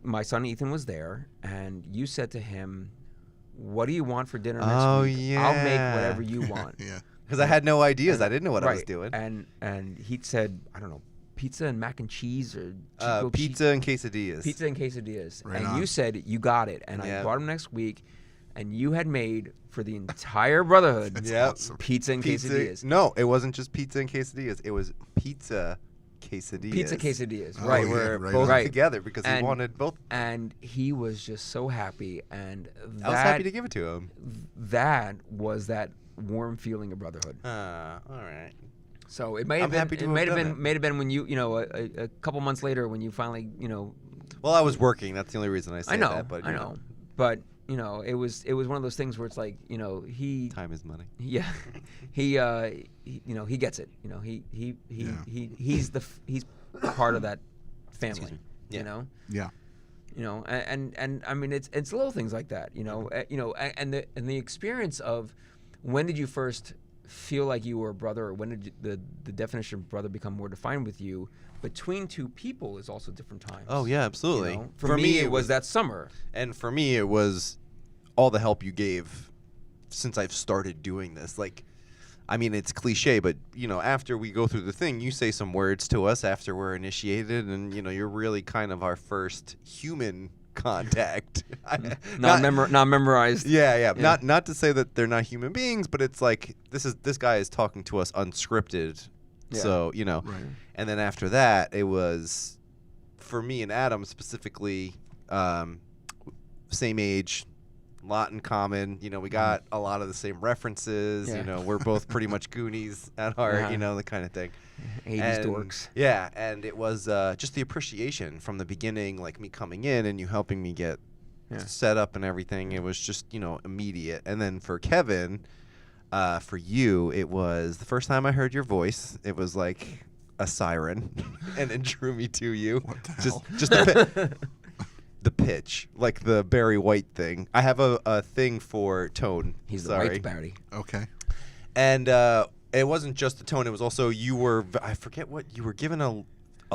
my son Ethan was there, and you said to him, "What do you want for dinner next week? Yeah. I'll make whatever you want." Yeah. Because I had no ideas. I didn't know what I was doing. And he said, I don't know, pizza and mac and cheese or pizza and quesadillas. Pizza and quesadillas. Right and on. you said you got it. And Yep. I brought him next week, and you had made for the entire brotherhood Awesome. pizza and quesadillas. No, it wasn't just pizza and quesadillas. It was pizza quesadillas. Pizza quesadillas. Oh, Right. yeah, We're right both on. together because he And- wanted both. And he was just so happy. And I was happy to give it to him. that was that warm feeling of brotherhood. All right. So it may I'm have happy to been. It have may have done been. it. May have been when you a couple months later when you finally Well, I was working. That's the only reason I say I know. that. But I know. But it was one of those things where it's like he time is money. yeah he gets it. He's he's part of that family. Excuse me. Yeah. Yeah. And I mean it's little things like that. And the experience of when did you first feel like you were a brother, or when did the definition of brother become more defined with you between two people is also different times. Oh yeah, absolutely. For me, it was that summer. And for me, it was all the help you gave since I've started doing this. Like, I mean, it's cliche, but, after we go through the thing, you say some words to us after we're initiated, and, you're really kind of our first human contact. Not memorized. Yeah. Not to say that they're not human beings, but it's like this guy is talking to us unscripted. Yeah. So, Right. And then after that, it was, for me and Adam specifically, same age, lot in common. We got a lot of the same references. Yeah. We're both pretty much Goonies at heart, Yeah. the kind of thing. 80s dorks. Yeah, and it was just the appreciation from the beginning, like me coming in and you helping me get set up and everything. It was just, immediate. And then for Kevin, for you, it was the first time I heard your voice. It was like a siren, and it drew me to you. What the hell? Just the pitch, like the Barry White thing. I have a thing for tone. He's the Sorry. White Barry. Okay. And it wasn't just the tone. It was also I forget what, you were given a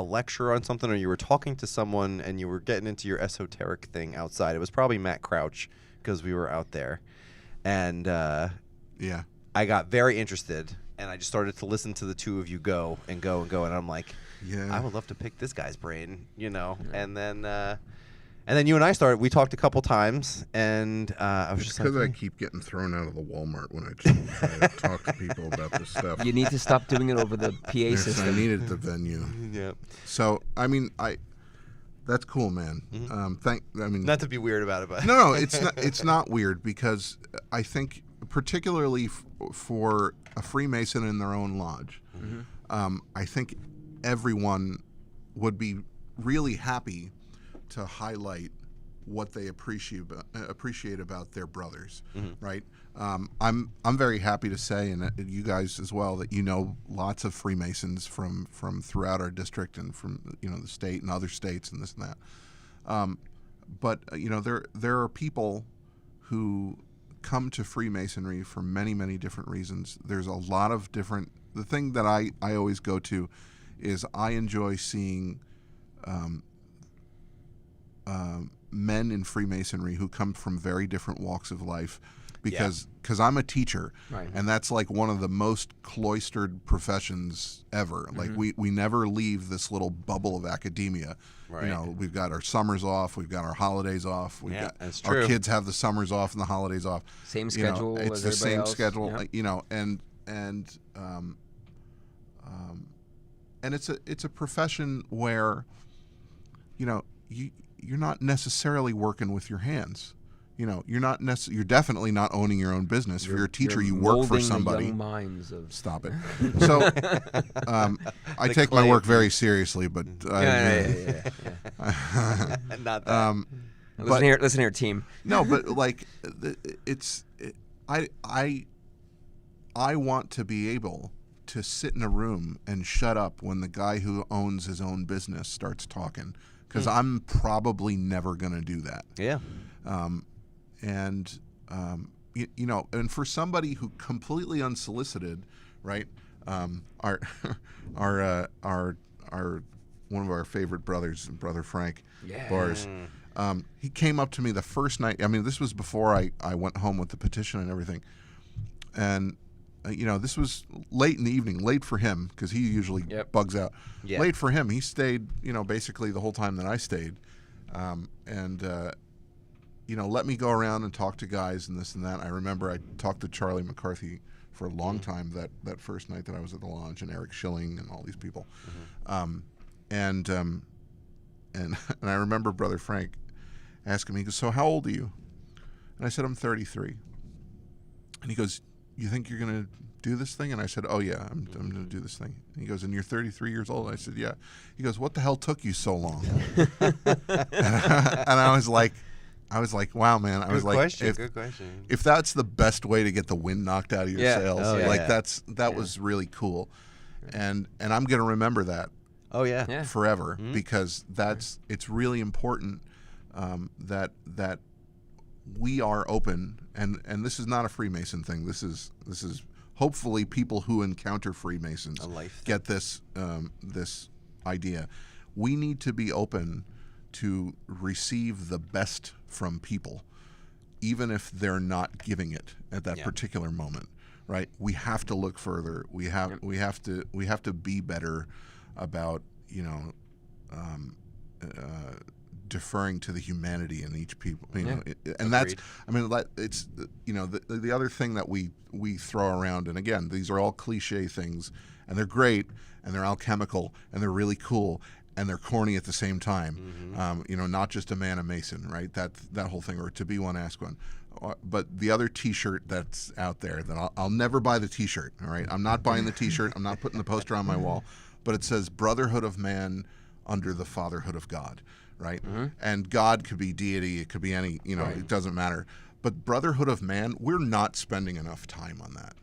lecture on something, or you were talking to someone, and you were getting into your esoteric thing outside. It was probably Matt Crouch, because we were out there. And Yeah. I got very interested, and I just started to listen to the two of you go, and I'm like, Yeah. I would love to pick this guy's brain, And then you and I we talked a couple times, and I was It's just like, because I keep getting thrown out of the Walmart when I try to talk to people about this stuff. You need to stop doing it over the PA Yes, I system. needed the venue. yeah. So that's cool, man. Not to be weird about it, but No, it's not weird, because I think particularly for a Freemason in their own lodge, I think everyone would be really happy to highlight what they appreciate about their brothers, right? I'm very happy to say, and you guys as well, that lots of Freemasons from throughout our district and from the state and other states and this and that. But there are people who come to Freemasonry for many, many different reasons. There's a lot of different. The thing that I always go to is I enjoy seeing men in Freemasonry who come from very different walks of life, because I'm a teacher, Right. and that's like one of the most cloistered professions ever. Like we never leave this little bubble of academia. Right. We've got our summers off, we've got our holidays off, that's our true. kids have the summers off and the holidays off. Same schedule It's as the everybody same else. schedule, Yeah. and it's a profession where you're not necessarily working with your hands. You're definitely not owning your own business. If you're a teacher, you work for molding somebody. The young minds of Stop it. So I take my work very seriously, but yeah. not that. Listen here, team. No, but like I want to be able to sit in a room and shut up when the guy who owns his own business starts talking, because I'm probably never going to do that. Yeah. And for somebody who completely unsolicited, right? Our one of our favorite brothers, Brother Frank Bars, he came up to me the first night. I mean, this was before I went home with the petition and everything, and this was late in the evening, late for him because he usually bugs out. Yeah. Late for him, he stayed, basically the whole time that I stayed, and let me go around and talk to guys and this and that. I remember I talked to Charlie McCarthy for a long time that first night that I was at the lodge, and Eric Schilling and all these people, and I remember Brother Frank asking me, he goes, "So how old are you?" And I said, "I'm 33." And he goes, "You think you're going to do this thing?" And I said, "Oh yeah, I'm going to do this thing." And he goes, "And you're 33 years old?" And I said, "Yeah." He goes, "What the hell took you so long?" and I was like, "Wow, man!" I was like, "Good question." If that's the best way to get the wind knocked out of your sails, that was really cool, and I'm going to remember that. Oh yeah. Forever, because it's really important that we are open, and this is not a Freemason thing. This is hopefully people who encounter Freemasons get this this idea. We need to be open to receive the best from people, even if they're not giving it at that particular moment, right? We have to look further. We have to be better about deferring to the humanity in each people. And Agreed. that's it's the other thing that we throw around. And again, these are all cliche things, and they're great, and they're alchemical, and they're really cool, and they're corny at the same time. Not just a man, a mason, right? That whole thing, or to be one, ask one. But the other T-shirt that's out there that I'll never buy the T-shirt. All right, I'm not buying the T-shirt. I'm not putting the poster on my wall. But it says "Brotherhood of Man under the Fatherhood of God," right? And God could be deity. It could be any. Right. It doesn't matter. But Brotherhood of Man, we're not spending enough time on that.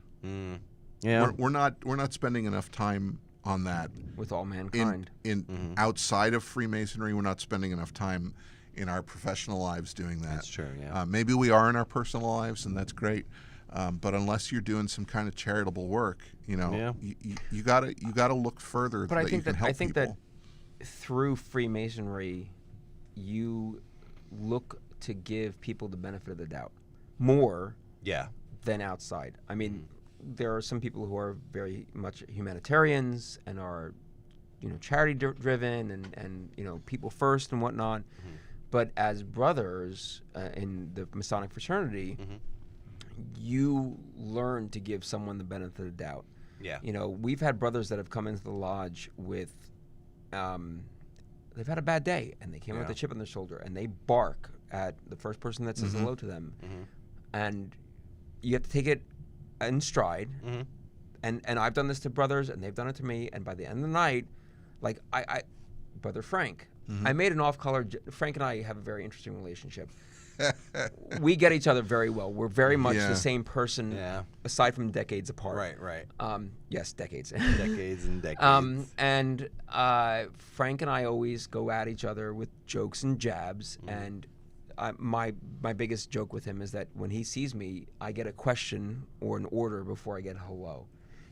Yeah, we're not spending enough time on that with all mankind. In outside of Freemasonry, we're not spending enough time in our professional lives doing that. That's true. Yeah. Maybe we are in our personal lives, and that's great. But unless you're doing some kind of charitable work, you gotta look further. But I think you can help people. that through Freemasonry, you look to give people the benefit of the doubt more than outside. I mean, there are some people who are very much humanitarians and are, charity driven and people first and whatnot. But as brothers in the Masonic fraternity, you learn to give someone the benefit of the doubt. Yeah. We've had brothers that have come into the lodge with, they've had a bad day, and they came with a chip on their shoulder, and they bark at the first person that says hello to them. And you have to take it in stride. And I've done this to brothers, and they've done it to me. And by the end of the night, like Brother Frank, I made an off-color. Frank and I have a very interesting relationship. We get each other very well. We're very much the same person, aside from decades apart. Right. Yes, decades. Decades and decades. And Frank and I always go at each other with jokes and jabs. And my biggest joke with him is that when he sees me, I get a question or an order before I get hello.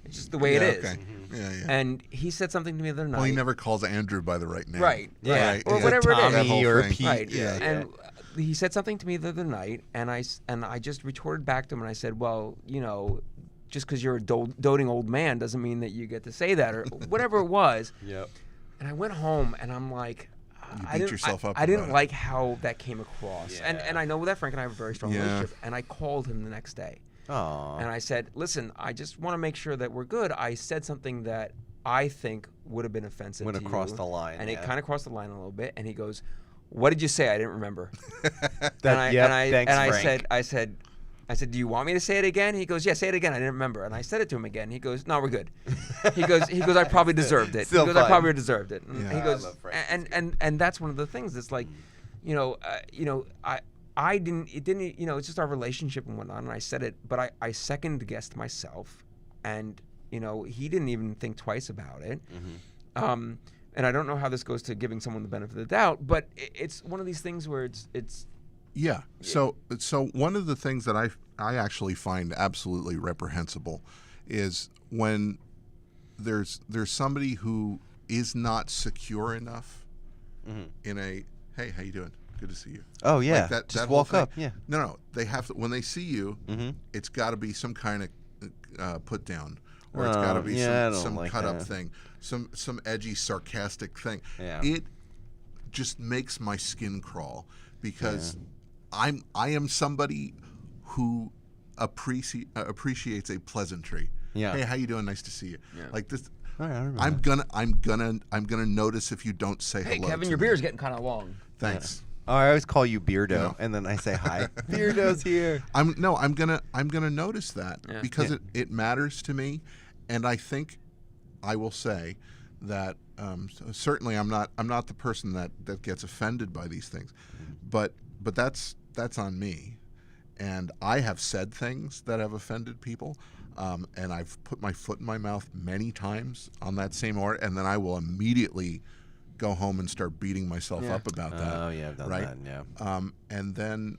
It's just the way it is. Okay. And he said something to me the other night. Well, he never calls Andrew by the right name. Right. Yeah. Right. Or whatever it is. Tommy or Pete. Right. Yeah. And he said something to me the other night, and I just retorted back to him, and I said, well, just because you're a doting old man doesn't mean that you get to say that, or whatever it was. Yep. And I went home, and I'm like, You beat yourself up I didn't about it. like how that came across. Yeah. And I know that Frank and I have a very strong relationship, and I called him the next day. Aww. And I said, listen, I just want to make sure that we're good. I said something that I think would have been offensive to you. Went across the line. And it kind of crossed the line a little bit. And he goes, what did you say? I didn't remember. I said, do you want me to say it again? He goes, yeah, say it again. I didn't remember. And I said it to him again. He goes, no, we're good. He goes, I probably deserved it. Still he goes, fine. I probably deserved it. And Yeah. he goes, I love Frank. and that's one of the things that's like, I didn't, it's just our relationship and whatnot. And I said it, but I second guessed myself, and, he didn't even think twice about it. And I don't know how this goes to giving someone the benefit of the doubt, but it's one of these things where it's. Yeah. So one of the things that I actually find absolutely reprehensible is when there's somebody who is not secure enough in a, hey, how you doing? Good to see you. Oh yeah. Like that, Just that whole walk thing. up. Yeah. No. They have to, when they see you, it's got to be some kind of put down, or it's got to be some like cut up that. thing, some edgy, sarcastic thing. Yeah. It just makes my skin crawl because I am somebody who appreciates a pleasantry. Yeah. Hey, how you doing? Nice to see you. Yeah. Like this. All right, I remember I'm gonna notice if you don't say Hey, hello. Kevin, to your me. beer's getting kind of long. Thanks. Oh, I always call you Beardo, Yeah. and then I say hi. Beardo's here. I'm gonna notice that because it matters to me, and I think I will say that certainly I'm not the person that gets offended by these things, but that's on me, and I have said things that have offended people, and I've put my foot in my mouth many times on that same order, and then I will immediately go home and start beating myself up about that. Oh yeah, I've done right? that. Yeah. And then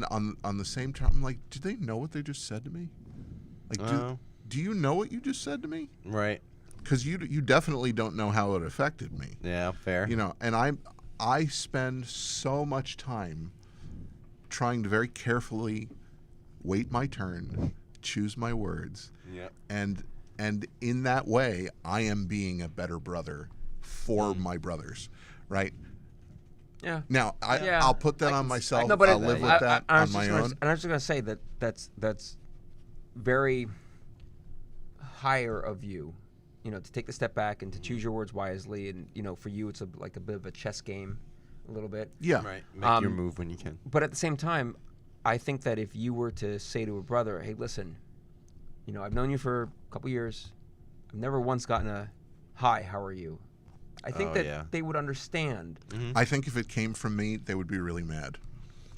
on the same time, I'm like, do they know what they just said to me? Like, do you know what you just said to me? Right. Because you definitely don't know how it affected me. Yeah. Fair. And I spend so much time trying to very carefully wait my turn, choose my words, Yep. and in that way, I am being a better brother for my brothers, right? Yeah. Now, Yeah. I'll put that I on can myself. no, but I'll live with that on my own. And I was just going to say that's very higher of you, to take the step back and to choose your words wisely. And, for you, it's like a bit of a chess game, a little bit. Yeah. Right. Make your move when you can. But at the same time, I think that if you were to say to a brother, hey, listen, I've known you for a couple years. I've never once gotten a, hi, how are you? I think they would understand. Mm-hmm. I think if it came from me, they would be really mad.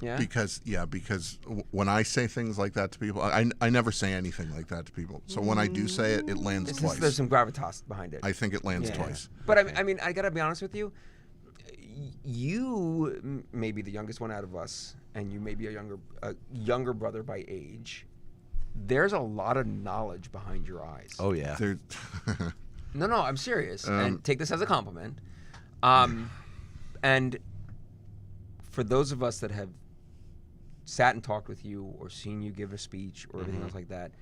Yeah? Because when I say things like that to people, I never say anything like that to people. So when I do say it, it lands twice. There's some gravitas behind it. I think it lands twice. But I mean, I got to be honest with you. You may be the youngest one out of us, and you may be a younger brother by age. There's a lot of knowledge behind your eyes. Oh yeah. No, I'm serious, and take this as a compliment. And for those of us that have sat and talked with you or seen you give a speech or everything else like that,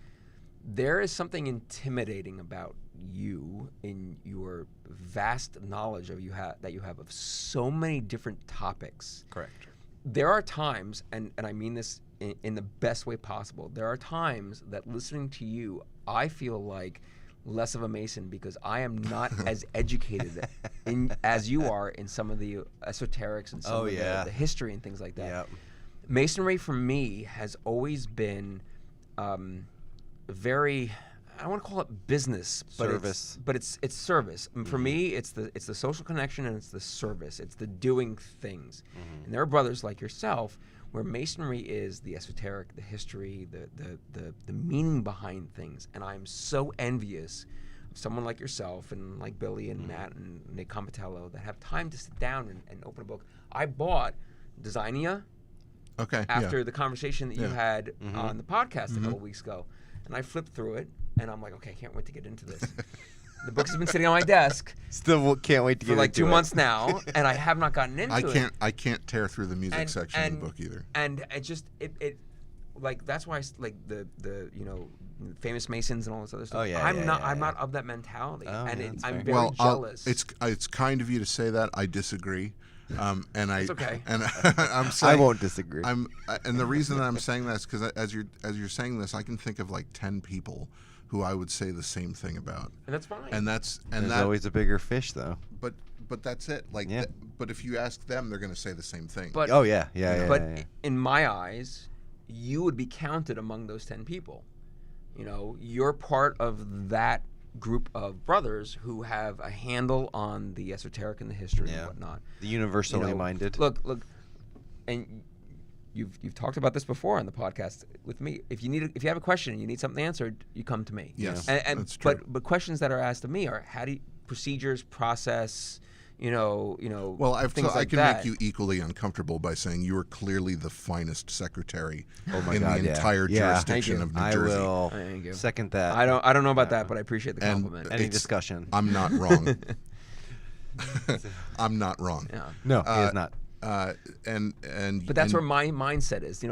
there is something intimidating about you in your vast knowledge that you have of so many different topics. Correct. There are times, and I mean this in the best way possible, there are times that listening to you, I feel like less of a Mason because I am not as educated as you are in some of the esoterics and some of the history and things like that. Yep. Masonry for me has always been very, I don't want to call it business, but Service. It's service. And for me, it's the social connection and it's the service. It's the doing things. And there are brothers like yourself where Masonry is the esoteric, the history, the meaning behind things. And I'm so envious of someone like yourself and like Billy and Matt and Nick Compatello that have time to sit down and open a book. I bought Designia after the conversation that you had on the podcast a couple weeks ago. And I flipped through it, and I'm like, okay, I can't wait to get into this. The books have been sitting on my desk. Still can't wait to get for like into 2 it. months now, and I have not gotten into it. I can't tear through the music section of the book either. And it just it like that's why like the famous Masons and all this other stuff. Oh, yeah, I'm yeah, not of that mentality, Oh, and yeah, that's I'm fair. very jealous. It's kind of you to say that. I disagree. It's okay. And I'm saying I won't disagree. and the reason that I'm saying that is because as you're saying this, I can think of like 10 people who I would say the same thing about. And that's fine. And There's always a bigger fish, though. But that's it. Like, Yeah. but if you ask them, they're going to say the same thing. But Oh yeah. but yeah. in my eyes, you would be counted among those 10 people. You're part of that group of brothers who have a handle on the esoteric and the history and whatnot. The universally minded. Look, and you've talked about this before on the podcast with me. If you have a question and you need something answered, you come to me. Yes, and that's true. But questions that are asked of me are procedures, process, Well, I like can that. make you equally uncomfortable by saying you are clearly the finest secretary my in God, the yeah. entire Yeah. jurisdiction of New I Jersey. will Thank you. second that. I don't know about that, but I appreciate the And compliment. Any it's- discussion? I'm not wrong. I'm not wrong. Yeah. No, he is not. But that's where my mindset is.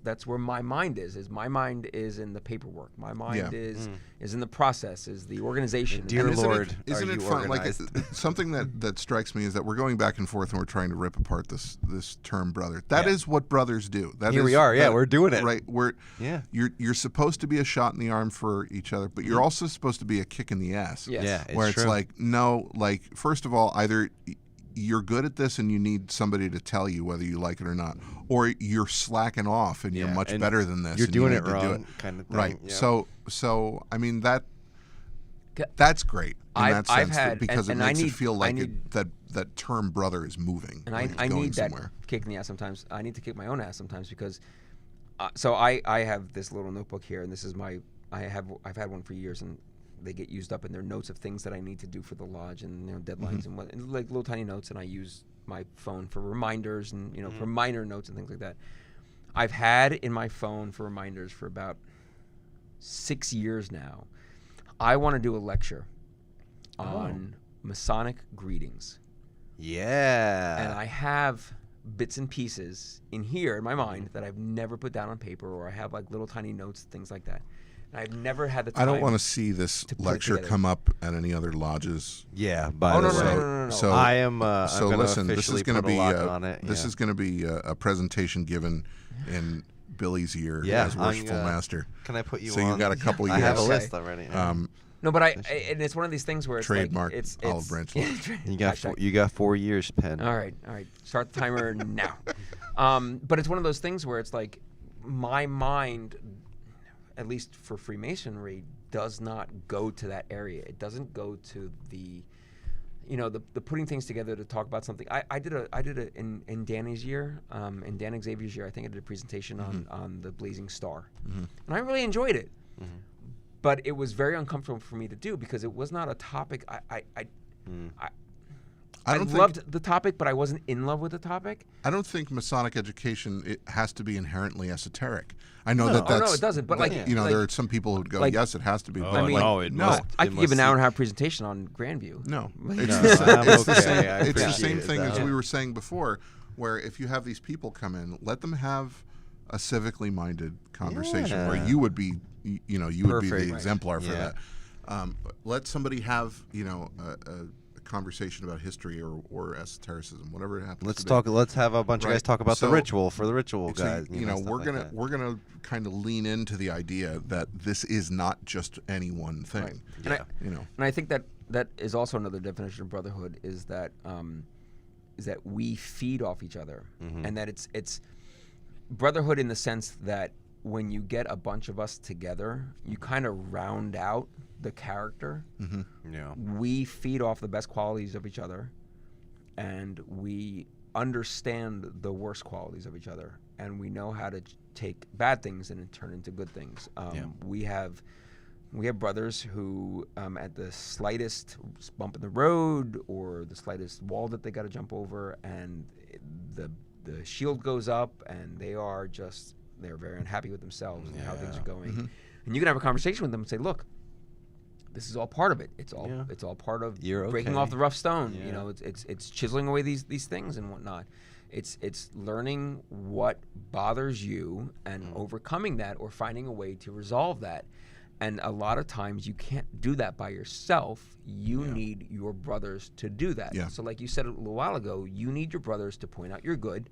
That's where my mind is. My mind is in the paperwork. My mind is in the process, is the organization. Dear And Lord, isn't are it you fun? organized? Like something that strikes me is that we're going back and forth and we're trying to rip apart this term brother. That is what brothers do. Here we are. Yeah, we're doing it. Right. You're supposed to be a shot in the arm for each other, but you're also supposed to be a kick in the ass. Yes. Yeah, it's where it's true. like, no, like first of all, either you're good at this and you need somebody to tell you whether you like it or not, or you're slacking off and you're Yeah, much and better than this. you're and doing you it need to do wrong, kind of thing. Right. Yeah. So I mean that's great in I've that sense had- because and it I makes need- it feel I like need- that term brother is moving. And like it's I going need that somewhere. kick in the ass sometimes. I need to kick my own ass sometimes because. So I have this little notebook here, and this is I've had one for years, and they get used up in their notes of things that I need to do for the lodge and deadlines and like little tiny notes, and I use my phone for reminders and for minor notes and things like that. I've had in my phone for reminders for about 6 years now. I want to do a lecture on Masonic greetings. Yeah. And I have bits and pieces in here in my mind that I've never put down on paper, or I have like little tiny notes, things like that. And I've never had the time. I don't want to see this lecture come up at any other lodges. Yeah, by the way. No. So I am. So I'm listen, this is going to be on it. this is going to be a presentation given in Billy's ear as worshipful master. Can I put you so on? you got a couple years. I have a list already. No, but and it's one of these things where it's trademark like, it's Olive Branch Lodge. You got 4 years, Penn. All right. Start the timer now. But it's one of those things where it's like my mind, at least for Freemasonry, does not go to that area. It doesn't go to the putting things together to talk about something. I did it in Danny's year, in Dan Xavier's year. I think I did a presentation on the Blazing Star, and I really enjoyed it. But it was very uncomfortable for me to do because it was not a topic I loved the topic, but I wasn't in love with the topic. I don't think Masonic education has to be inherently esoteric. I know that's no, it doesn't. But there are some people who'd go, yes, it has to be. I mean, I could give an hour and a half presentation on Grandview. No, it's the same thing as we were saying before, where if you have these people come in, let them have a civically minded conversation where you would be, you would be the exemplar for that. Let somebody have, a conversation about history or esotericism, whatever it happens to be. Let's have a bunch of guys talk about the ritual for the ritual guys. We're gonna kind of lean into the idea that this is not just any one thing. Right. And I think that is also another definition of brotherhood is that we feed off each other, and that it's brotherhood in the sense that when you get a bunch of us together, you kind of round out the character. We feed off the best qualities of each other, and we understand the worst qualities of each other, and we know how to take bad things and turn into good things. We have brothers who, at the slightest bump in the road or the slightest wall that they got to jump over, and the shield goes up, and they're very unhappy with themselves and how things are going. And you can have a conversation with them and say, look, this is all part of it. It's all part of breaking off the rough stone. It's chiseling away these things and whatnot. It's learning what bothers you and overcoming that, or finding a way to resolve that. And a lot of times you can't do that by yourself. You need your brothers to do that. So like you said a little while ago, you need your brothers to point out your good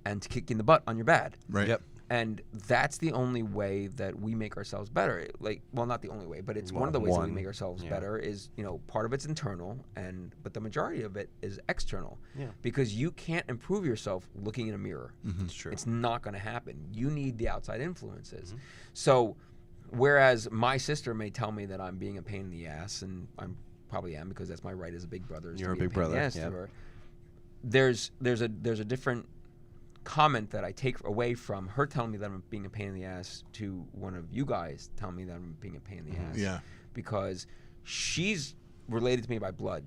and to kick you in the butt on your bad. Right. Yep. And that's the only way that we make ourselves better. Not the only way, but it's one of the ways that we make ourselves better is, part of it's internal, but the majority of it is external. Because you can't improve yourself looking in a mirror. It's true. It's not going to happen. You need the outside influences. So whereas my sister may tell me that I'm being a pain in the ass, and I probably am because that's my right as a big brother. You're a big brother. Yes. There's a different comment that I take away from her telling me that I'm being a pain in the ass to one of you guys telling me that I'm being a pain in the ass. Yeah. Because she's related to me by blood.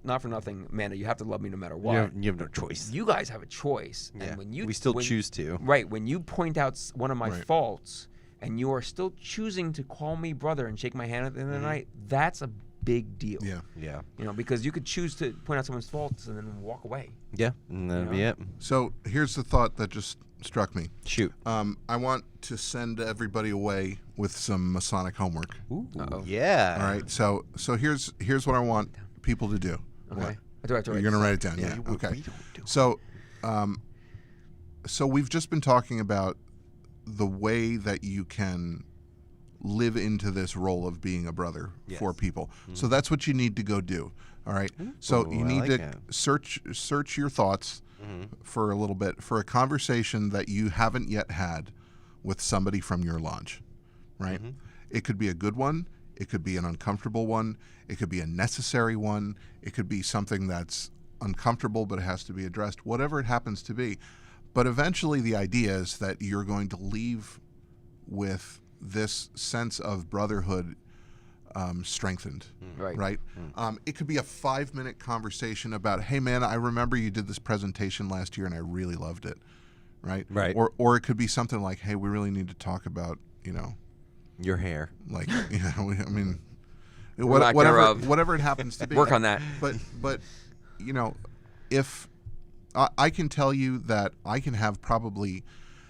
Not for nothing, Amanda, you have to love me no matter what. You have no choice. You guys have a choice. Yeah. And when we still choose to. Right. When you point out one of my faults and you are still choosing to call me brother and shake my hand at the end of the night, that's a big deal. Yeah. Because you could choose to point out someone's faults and then walk away. Yeah, and that'd be it. So here's the thought that just struck me. Shoot. I want to send everybody away with some Masonic homework. Ooh. Yeah. All right. So here's what I want people to do. Okay. You're going to write it down. Yeah. Okay. So we've just been talking about the way that you can live into this role of being a brother for people. So that's what you need to go do. All right. So you need to search your thoughts for a little bit for a conversation that you haven't yet had with somebody from your lodge. Right. It could be a good one. It could be an uncomfortable one. It could be a necessary one. It could be something that's uncomfortable but it has to be addressed. Whatever it happens to be. But eventually the idea is that you're going to leave with this sense of brotherhood strengthened, right? It could be a 5-minute conversation about, hey man, I remember you did this presentation last year and I really loved it, right? Or it could be something like, hey, we really need to talk about, your hair, like, whatever it happens to be. Work on that. But if I can tell you that I can have probably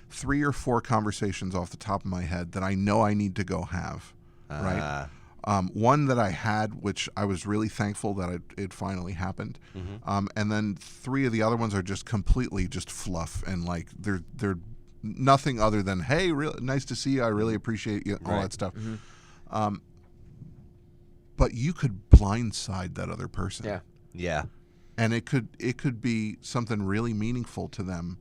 3 or 4 conversations off the top of my head that I know I need to go have, right? One that I had, which I was really thankful that it finally happened, and then 3 of the other ones are just completely just fluff, and like they're nothing other than, hey, nice to see you, I really appreciate you, all that stuff. But you could blindside that other person. Yeah. And it could be something really meaningful to them,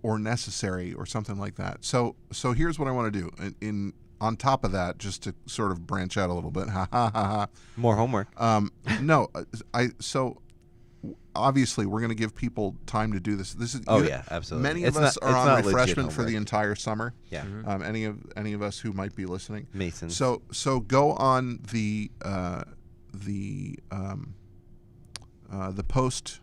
or necessary, or something like that. So here's what I want to do. On top of that, just to sort of branch out a little bit, More homework. No, so obviously we're going to give people time to do this. This is absolutely. Many of us are on refreshment for the entire summer. Yeah. Any of us who might be listening. Masons. So go on the post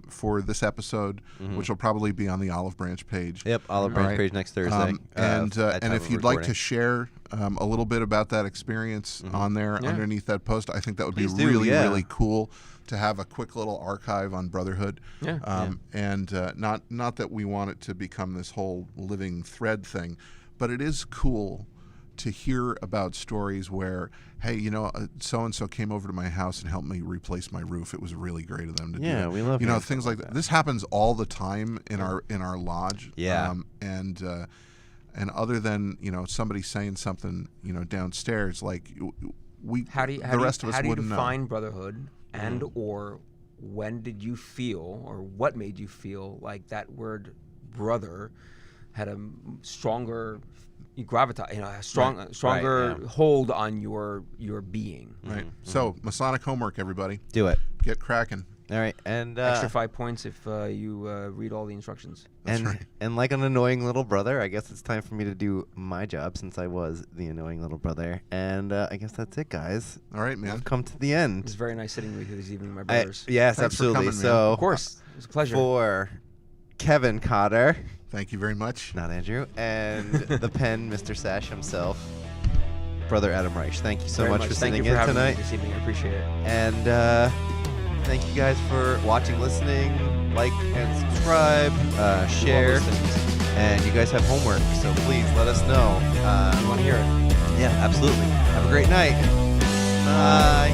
for this episode, which will probably be on the Olive Branch page. Yep, Olive Branch page next Thursday. And if you'd like to share a little bit about that experience on there underneath that post, I think that would be really cool to have a quick little archive on brotherhood. And not that we want it to become this whole living thread thing, but it is cool to hear about stories where, hey, so-and-so came over to my house and helped me replace my roof. It was really great of them to do. Yeah, we love things like that. This happens all the time in our lodge. Yeah. And other than, somebody saying something, downstairs, like the rest of us wouldn't know. How do you define brotherhood, and or when did you feel, or what made you feel like that word brother had a stronger gravitas, a stronger hold on your being. Right. So Masonic homework, everybody. Do it. Get cracking. All right, and extra 5 points if you read all the instructions. That's right. And like an annoying little brother, I guess it's time for me to do my job, since I was the annoying little brother. And I guess that's it, guys. All right, man. We've come to the end. It's very nice sitting with you this evening, my brothers. Yes, Thanks absolutely. for coming, so, of course, it was a pleasure. For Kevin Cotter. Thank you very much. Not Andrew. And the pen, Mr. Sash himself, Brother Adam Reich. Thank you so much for sitting in tonight. Thank you for having me this evening. I appreciate it. And thank you guys for watching, listening, like and subscribe, share. And you guys have homework, so please let us know. I want to hear it. Yeah, absolutely. Have a great night. Bye.